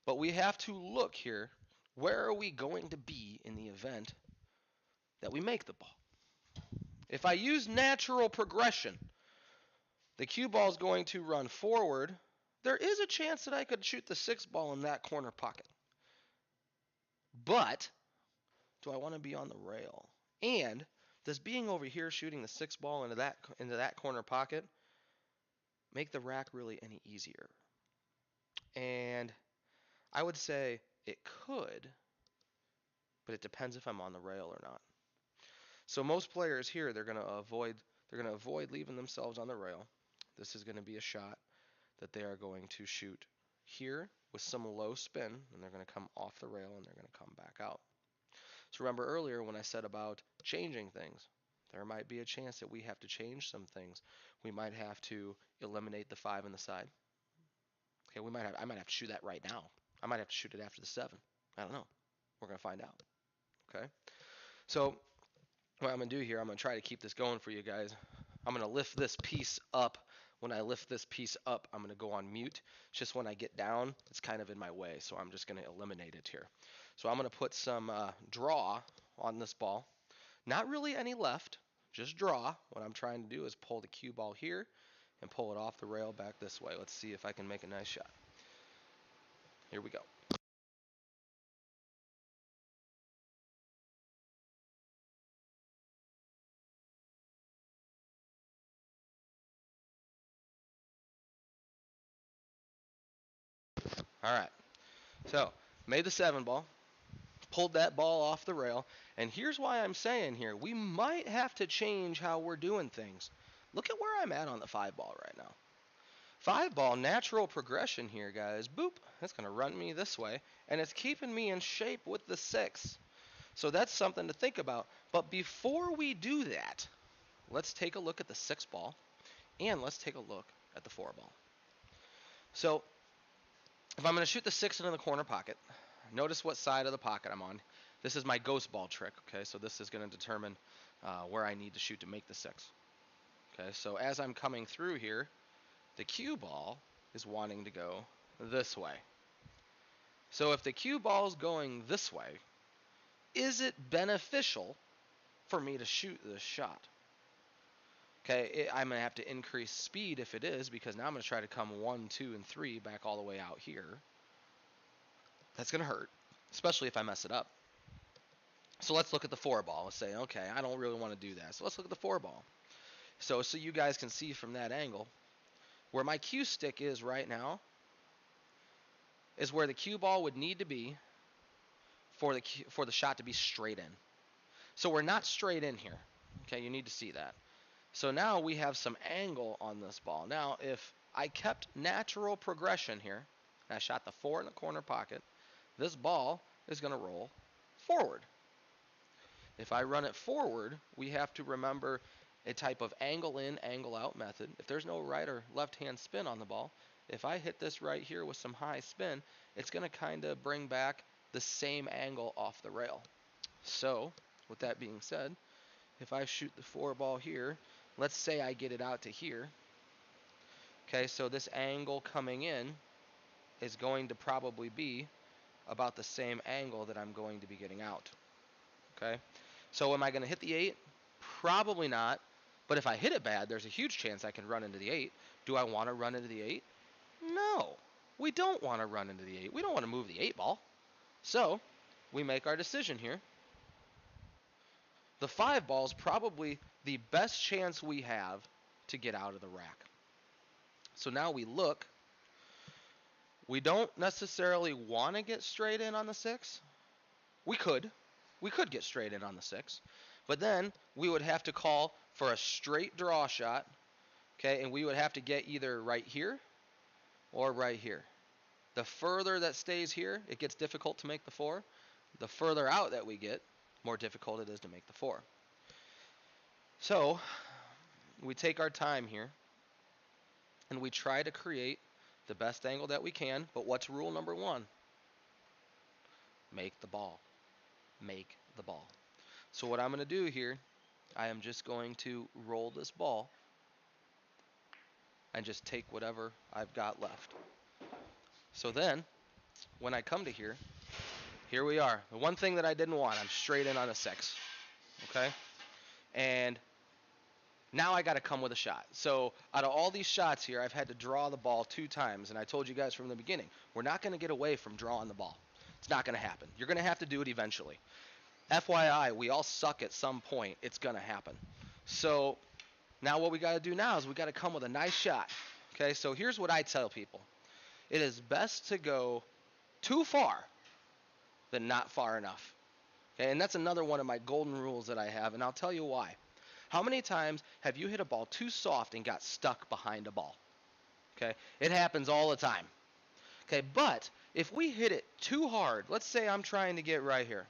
But we have to look here, where are we going to be in the event that we make the ball? If I use natural progression, the cue ball is going to run forward. There is a chance that I could shoot the 6 ball in that corner pocket. But do I want to be on the rail? And does being over here shooting the 6 ball into that corner pocket make the rack really any easier? And I would say it could, but it depends if I'm on the rail or not. So most players here, they're going to avoid leaving themselves on the rail. This is going to be a shot that they are going to shoot here with some low spin, and they're going to come off the rail and they're going to come back out. So remember earlier when I said about changing things, there might be a chance that we have to change some things. We might have to eliminate the 5 on the side. Okay, I might have to shoot that right now. I might have to shoot it after the 7. I don't know. We're going to find out. Okay? So what I'm going to do here, I'm going to try to keep this going for you guys. I'm going to lift this piece up. When I lift this piece up, I'm going to go on mute. It's just when I get down, it's kind of in my way, so I'm just going to eliminate it here. So I'm going to put some draw on this ball. Not really any left, just draw. What I'm trying to do is pull the cue ball here and pull it off the rail back this way. Let's see if I can make a nice shot. Here we go. All right. So, made the 7 ball, pulled that ball off the rail, and here's why I'm saying here, we might have to change how we're doing things. Look at where I'm at on the 5 ball right now. 5 ball, natural progression here, guys. Boop. That's going to run me this way, and it's keeping me in shape with the 6. So that's something to think about. But before we do that, let's take a look at the 6 ball, and let's take a look at the 4 ball. So if I'm going to shoot the 6 into the corner pocket, notice what side of the pocket I'm on. This is my ghost ball trick, okay? So this is going to determine where I need to shoot to make the 6. Okay, so as I'm coming through here, the cue ball is wanting to go this way. So if the cue ball is going this way, is it beneficial for me to shoot this shot? Okay, I'm going to have to increase speed if it is, because now I'm going to try to come 1, 2, and 3 back all the way out here. That's going to hurt, especially if I mess it up. So let's look at the 4 ball. Let's say, okay, I don't really want to do that. So let's look at the 4 ball. So you guys can see from that angle, where my cue stick is right now, is where the cue ball would need to be for the shot to be straight in. So we're not straight in here. Okay, you need to see that. So now we have some angle on this ball. Now, if I kept natural progression here, and I shot the 4 in the corner pocket, this ball is going to roll forward. If I run it forward, we have to remember a type of angle in, angle out method. If there's no right or left hand spin on the ball, if I hit this right here with some high spin, it's going to kind of bring back the same angle off the rail. So, with that being said, if I shoot the 4 ball here, let's say I get it out to here. Okay, so this angle coming in is going to probably be about the same angle that I'm going to be getting out. Okay, so am I going to hit the 8? Probably not. But if I hit it bad, there's a huge chance I can run into the 8. Do I want to run into the 8? No, we don't want to run into the 8. We don't want to move the 8 ball. So we make our decision here. The 5 ball is probably the best chance we have to get out of the rack. So now we look. We don't necessarily want to get straight in on the 6. We could. We could get straight in on the 6. But then we would have to call for a straight draw shot. Okay, and we would have to get either right here or right here. The further that stays here, it gets difficult to make the 4. The further out that we get, more difficult it is to make the 4. So we take our time here and we try to create the best angle that we can. But what's rule number 1? Make the ball. Make the ball. So what I'm going to do here, I am just going to roll this ball and just take whatever I've got left. So then, when I come to here, here we are. The one thing that I didn't want, I'm straight in on a 6. Okay? And now I got to come with a shot. So out of all these shots here, I've had to draw the ball 2 times. And I told you guys from the beginning, we're not going to get away from drawing the ball. It's not going to happen. You're going to have to do it eventually. FYI, we all suck at some point. It's going to happen. So now what we got to do now is we got to come with a nice shot. Okay, so here's what I tell people. It is best to go too far than not far enough. Okay, and that's another one of my golden rules that I have, and I'll tell you why. How many times have you hit a ball too soft and got stuck behind a ball? Okay, it happens all the time. Okay, but if we hit it too hard, let's say I'm trying to get right here.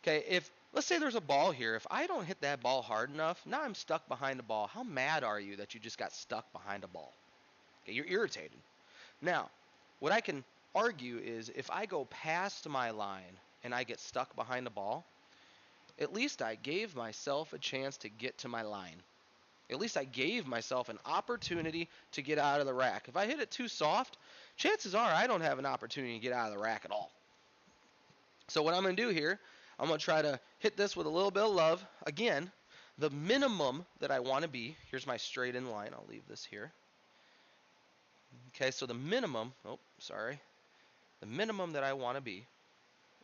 Okay, let's say there's a ball here. If I don't hit that ball hard enough, now I'm stuck behind a ball. How mad are you that you just got stuck behind a ball? Okay, you're irritated. Now, what I can argue is if I go past my line and I get stuck behind a ball, at least I gave myself a chance to get to my line. At least I gave myself an opportunity to get out of the rack. If I hit it too soft, chances are I don't have an opportunity to get out of the rack at all. So what I'm going to do here, I'm going to try to hit this with a little bit of love. Again, the minimum that I want to be, here's my straight in line. I'll leave this here. Okay, so the minimum, the minimum that I want to be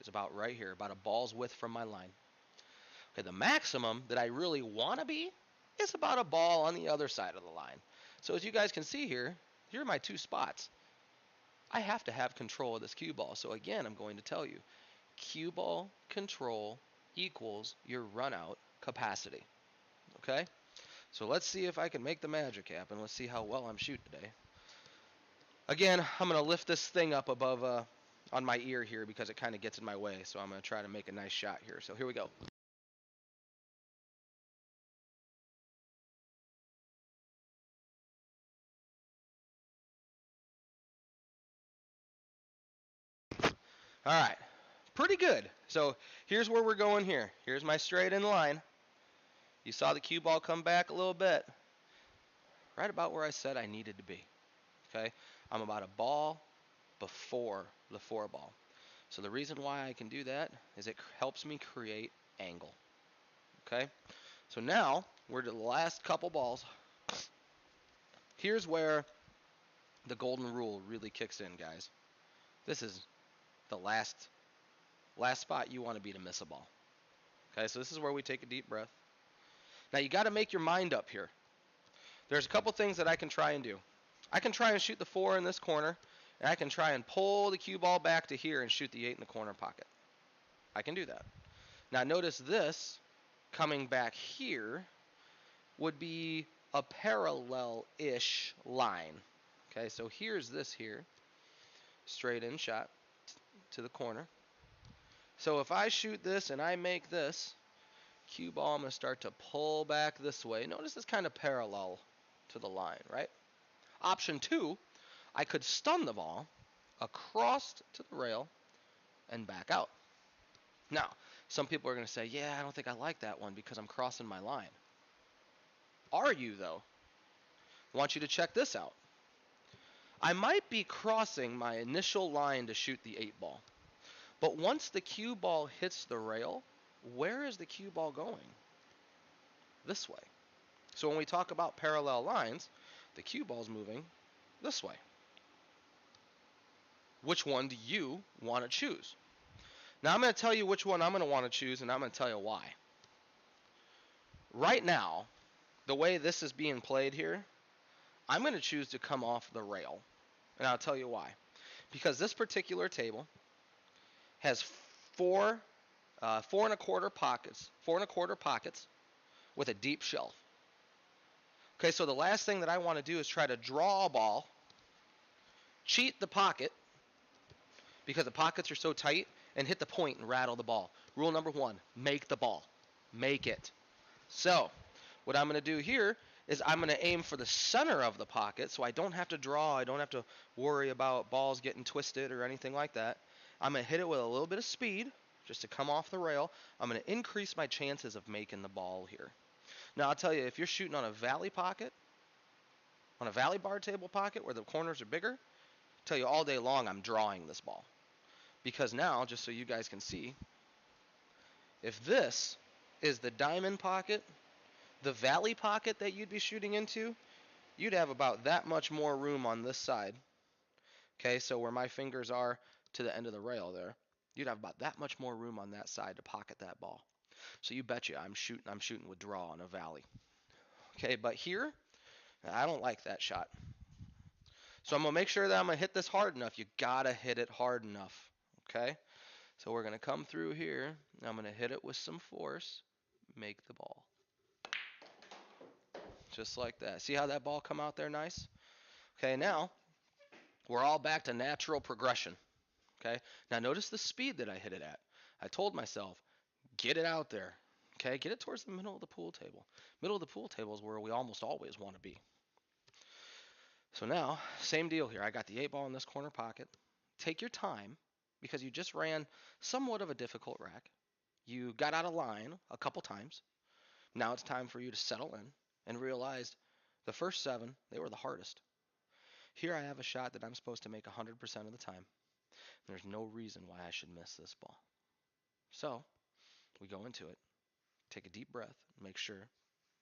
is about right here, about a ball's width from my line. Okay, the maximum that I really want to be is about a ball on the other side of the line. So as you guys can see here, here are my 2 spots. I have to have control of this cue ball. So again, I'm going to tell you, cue ball control equals your run out capacity. Okay? So let's see if I can make the magic happen. Let's see how well I'm shooting today. Again, I'm going to lift this thing up above on my ear here because it kind of gets in my way. So I'm going to try to make a nice shot here. So here we go. All right, pretty good. So here's where we're going here. Here's my straight in line. You saw the cue ball come back a little bit. Right about where I said I needed to be. Okay, I'm about a ball before the 4 ball. So the reason why I can do that is it helps me create angle. Okay, so now we're to the last couple balls. Here's where the golden rule really kicks in, guys. This is the last spot you want to be to miss a ball. Okay, so this is where we take a deep breath. Now you got to make your mind up here. There's a couple things that I can try and do. I can try and shoot the 4 in this corner, And I can try and pull the cue ball back to here and shoot the 8 in the corner pocket. I can do that. Now notice this coming back here would be a parallel-ish line. Okay, so here's this here, straight in shot to the corner. So if I shoot this and I make this, cue ball, I'm going to start to pull back this way. Notice it's kind of parallel to the line, right? Option 2, I could stun the ball across to the rail and back out. Now, some people are going to say, yeah, I don't think I like that one because I'm crossing my line. Are you, though? I want you to check this out. I might be crossing my initial line to shoot the 8 ball. But once the cue ball hits the rail, where is the cue ball going? This way. So when we talk about parallel lines, the cue ball's moving this way. Which one do you want to choose? Now I'm going to tell you which one I'm going to want to choose, and I'm going to tell you why. Right now, the way this is being played here, I'm going to choose to come off the rail. And I'll tell you why. Because this particular table has four and a quarter pockets with a deep shelf. Okay, so the last thing that I want to do is try to draw a ball, cheat the pocket, because the pockets are so tight, and hit the point and rattle the ball. Rule number 1, make the ball. Make it. So, what I'm going to do here is I'm going to aim for the center of the pocket so I don't have to draw, I don't have to worry about balls getting twisted or anything like that. I'm going to hit it with a little bit of speed just to come off the rail. I'm going to increase my chances of making the ball here. Now, I'll tell you, if you're shooting on a valley pocket, on a valley bar table pocket where the corners are bigger, I'll tell you all day long I'm drawing this ball. Because now, just so you guys can see, if this is the diamond pocket, the valley pocket that you'd be shooting into, you'd have about that much more room on this side. Okay, so where my fingers are to the end of the rail there, you'd have about that much more room on that side to pocket that ball. So you betcha I'm shooting with draw on a valley. Okay, but here, I don't like that shot. So I'm going to make sure that I'm going to hit this hard enough. You got to hit it hard enough. Okay? So we're going to come through here. I'm going to hit it with some force. Make the ball. Just like that. See how that ball come out there nice? Okay, now we're all back to natural progression. Okay? Now notice the speed that I hit it at. I told myself, get it out there. Okay? Get it towards the middle of the pool table. Middle of the pool table is where we almost always want to be. So now, same deal here. I got the 8 ball in this corner pocket. Take your time because you just ran somewhat of a difficult rack. You got out of line a couple times. Now it's time for you to settle in and realize the first 7, they were the hardest. Here I have a shot that I'm supposed to make 100% of the time. There's no reason why I should miss this ball. So we go into it, take a deep breath, and make sure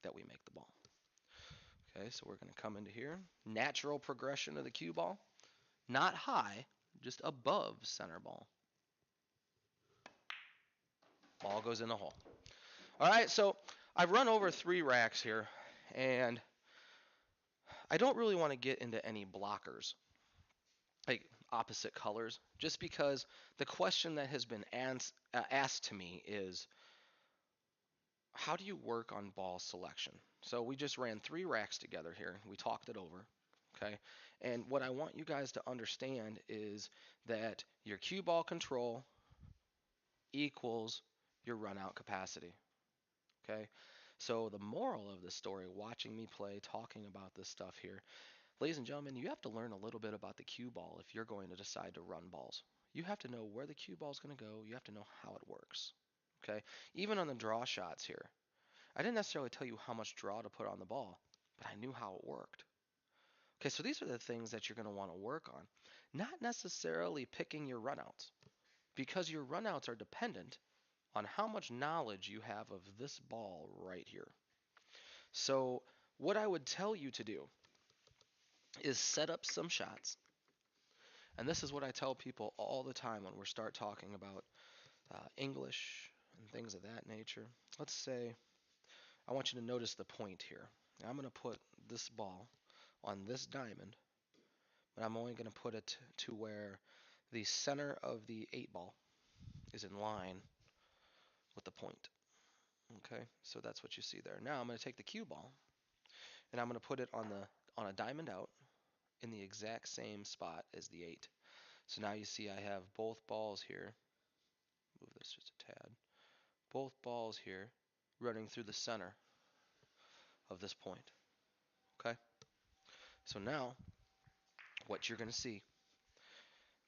that we make the ball. Okay, so we're going to come into here. Natural progression of the cue ball. Not high, just above center ball. Ball goes in the hole. All right, so I've run over 3 racks here, and I don't really want to get into any blockers, like opposite colors, just because the question that has been asked to me is, how do you work on ball selection? So we just ran 3 racks together here. We talked it over, okay? And what I want you guys to understand is that your cue ball control equals your run out capacity, okay? So the moral of the story, watching me play, talking about this stuff here, ladies and gentlemen, you have to learn a little bit about the cue ball if you're going to decide to run balls. You have to know where the cue ball is going to go. You have to know how it works, okay? Even on the draw shots here, I didn't necessarily tell you how much draw to put on the ball, but I knew how it worked. Okay, so these are the things that you're going to want to work on. Not necessarily picking your runouts, because your runouts are dependent on how much knowledge you have of this ball right here. So what I would tell you to do is set up some shots. And this is what I tell people all the time when we start talking about English and things of that nature. Let's say I want you to notice the point here. I'm going to put this ball on this diamond, but I'm only going to put it to where the center of the 8 ball is in line with the point. Okay, so that's what you see there. Now I'm going to take the cue ball and I'm going to put it on a diamond out in the exact same spot as the 8. So now you see I have both balls here. Move this just a tad. Both balls here running through the center of this point. Okay? So now what you're going to see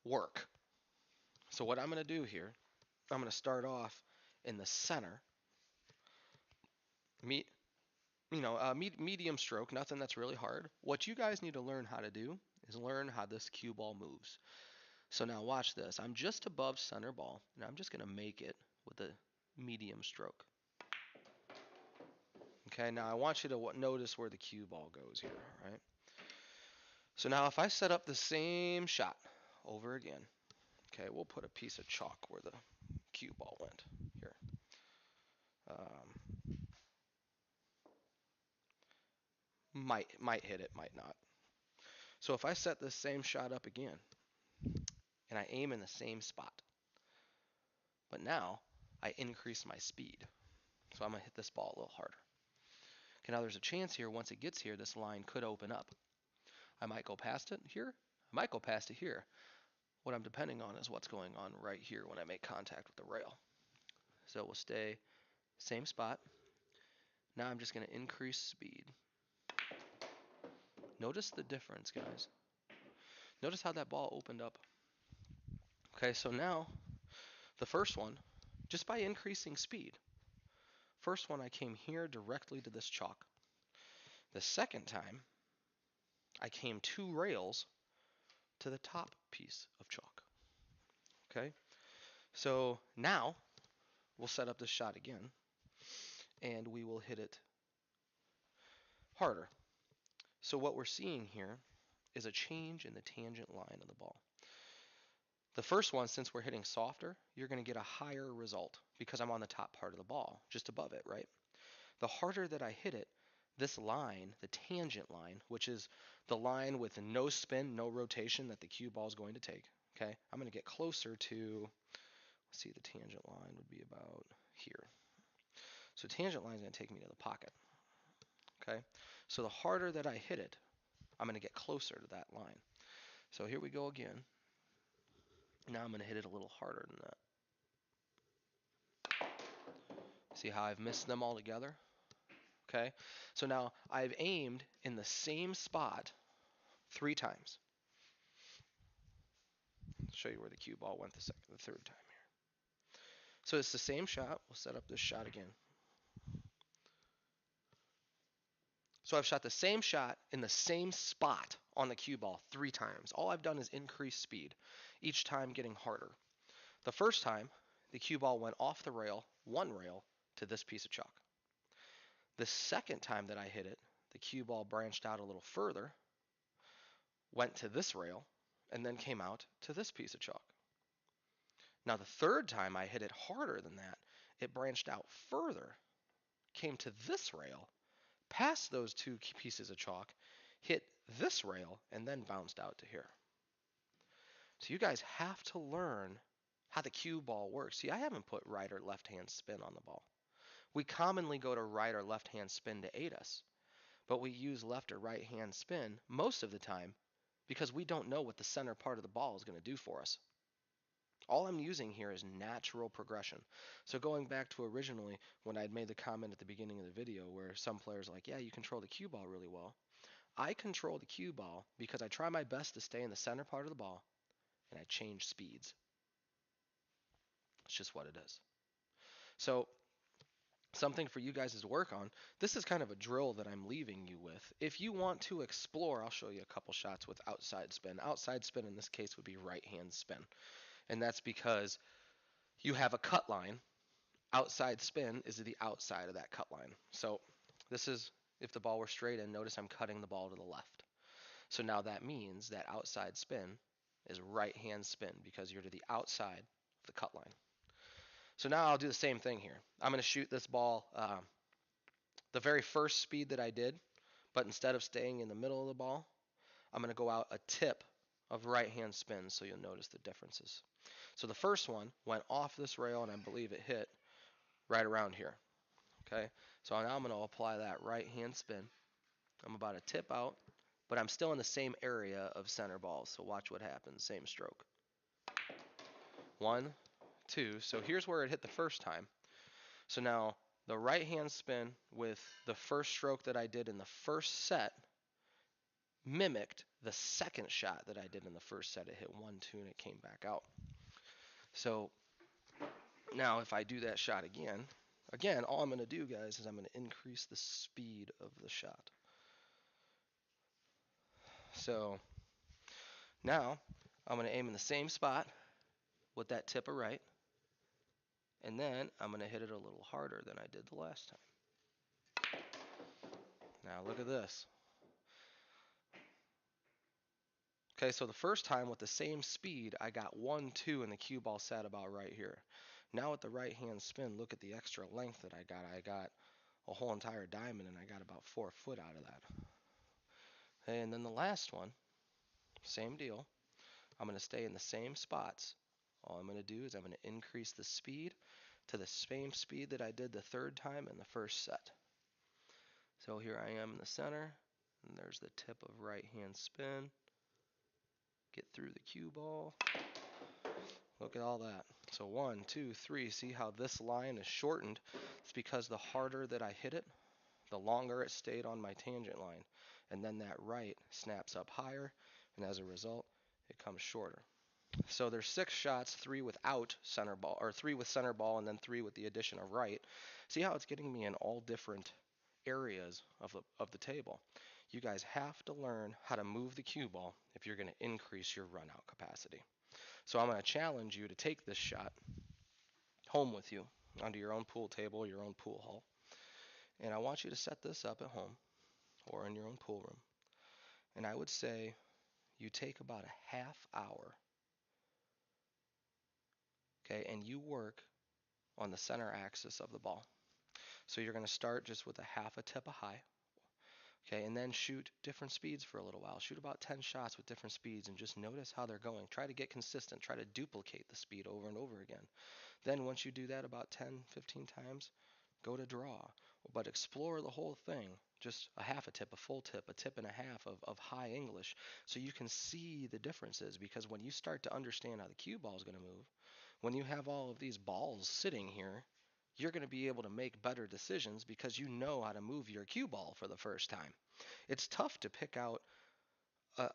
work. So what I'm going to do here, I'm going to start off in the center. Medium stroke, nothing that's really hard. What you guys need to learn how to do is learn how this cue ball moves. So now watch this. I'm just above center ball, and I'm just going to make it with a medium stroke. Okay, now I want you to notice where the cue ball goes here, right? So now if I set up the same shot over again, okay, we'll put a piece of chalk where the cue ball went here. Might hit it, might not. So if I set this same shot up again, and I aim in the same spot, but now I increase my speed. So I'm going to hit this ball a little harder. Okay, now there's a chance here, once it gets here, this line could open up. I might go past it here. I might go past it here. What I'm depending on is what's going on right here when I make contact with the rail. So we'll stay same spot. Now I'm just going to increase speed. Notice the difference, guys. Notice how that ball opened up. Okay, so now the first one, just by increasing speed, first one I came here directly to this chalk. The second time, I came 2 rails to the top piece of chalk. Okay, so now we'll set up this shot again, and we will hit it harder. So what we're seeing here is a change in the tangent line of the ball. The first one, since we're hitting softer, you're going to get a higher result because I'm on the top part of the ball, just above it, right? The harder that I hit it, this line, the tangent line, which is the line with no spin, no rotation that the cue ball is going to take, okay? I'm going to get closer to, let's see, the tangent line would be about here. So tangent line is going to take me to the pocket, okay? So the harder that I hit it, I'm going to get closer to that line. So here we go again. Now I'm going to hit it a little harder than that. See how I've missed them all together? Okay, so now I've aimed in the same spot 3 times. I'll show you where the cue ball went the third time here. So it's the same shot. We'll set up this shot again. So I've shot the same shot in the same spot on the cue ball 3 times. All I've done is increase speed, each time getting harder. The first time, the cue ball went off the rail, 1 rail, to this piece of chalk. The second time that I hit it, the cue ball branched out a little further, went to this rail, and then came out to this piece of chalk. Now the third time I hit it harder than that, it branched out further, came to this rail, past those 2 pieces of chalk, hit this rail, and then bounced out to here. So you guys have to learn how the cue ball works. See, I haven't put right or left hand spin on the ball. We commonly go to right or left hand spin to aid us, but we use left or right hand spin most of the time because we don't know what the center part of the ball is going to do for us. All I'm using here is natural progression. So going back to originally when I'd made the comment at the beginning of the video where some players are like, yeah, you control the cue ball really well. I control the cue ball because I try my best to stay in the center part of the ball and I change speeds. It's just what it is. So something for you guys to work on. This is kind of a drill that I'm leaving you with. If you want to explore, I'll show you a couple shots with outside spin. Outside spin in this case would be right hand spin. And that's because you have a cut line. Outside spin is the outside of that cut line. So this is, if the ball were straight in, notice I'm cutting the ball to the left. So now that means that outside spin is right hand spin because you're to the outside of the cut line. So now I'll do the same thing here. I'm going to shoot this ball the very first speed that I did, but instead of staying in the middle of the ball, I'm going to go out a tip of right hand spins, so you'll notice the differences. So the first one went off this rail, and I believe it hit right around here. Okay, so now I'm going to apply that right hand spin. I'm about to tip out, but I'm still in the same area of center ball. So watch what happens. Same stroke. 1, 2. So here's where it hit the first time. So now the right hand spin with the first stroke that I did in the first set mimicked the second shot that I did in the first set. It hit 1, 2, and it came back out. So now if I do that shot again, all I'm going to do, guys, is I'm going to increase the speed of the shot. So now I'm going to aim in the same spot with that tip of right, and then I'm going to hit it a little harder than I did the last time. Now look at this. Okay, so the first time with the same speed, I got 1, 2, and the cue ball sat about right here. Now with the right hand spin, look at the extra length that I got. I got a whole entire diamond, and I got about 4 foot out of that. Okay, and then the last one, same deal. I'm going to stay in the same spots. All I'm going to do is I'm going to increase the speed to the same speed that I did the third time in the first set. So here I am in the center, and there's the tip of right hand spin. Get through the cue ball. Look at all that. So 1, 2, 3. See how this line is shortened? It's because the harder that I hit it, the longer it stayed on my tangent line. And then that right snaps up higher, and as a result, it comes shorter. So there's 6 shots, 3 without center ball, or 3 with center ball, and then 3 with the addition of right. See how it's getting me in all different areas of the table. You guys have to learn how to move the cue ball if you're going to increase your run out capacity. So I'm going to challenge you to take this shot home with you onto your own pool table, your own pool hall. And I want you to set this up at home or in your own pool room. And I would say you take about a half hour, okay, and you work on the center axis of the ball. So you're going to start just with a half a tip of high, okay, and then shoot different speeds for a little while. Shoot about 10 shots with different speeds and just notice how they're going. Try to get consistent. Try to duplicate the speed over and over again. Then once you do that about 10, 15 times, go to draw. But explore the whole thing. Just a half a tip, a full tip, a tip and a half of high English, so you can see the differences. Because when you start to understand how the cue ball is going to move, when you have all of these balls sitting here, you're going to be able to make better decisions because you know how to move your cue ball for the first time. It's tough to pick out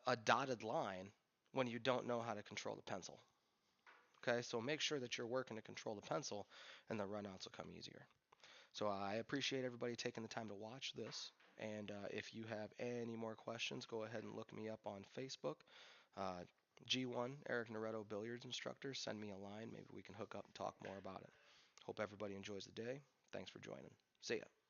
a dotted line when you don't know how to control the pencil. Okay, so make sure that you're working to control the pencil, and the runouts will come easier. So I appreciate everybody taking the time to watch this. And if you have any more questions, go ahead and look me up on Facebook. Uh, G1, Eric Noretto, Billiards Instructor. Send me a line. Maybe we can hook up and talk more about it. Hope everybody enjoys the day. Thanks for joining. See ya.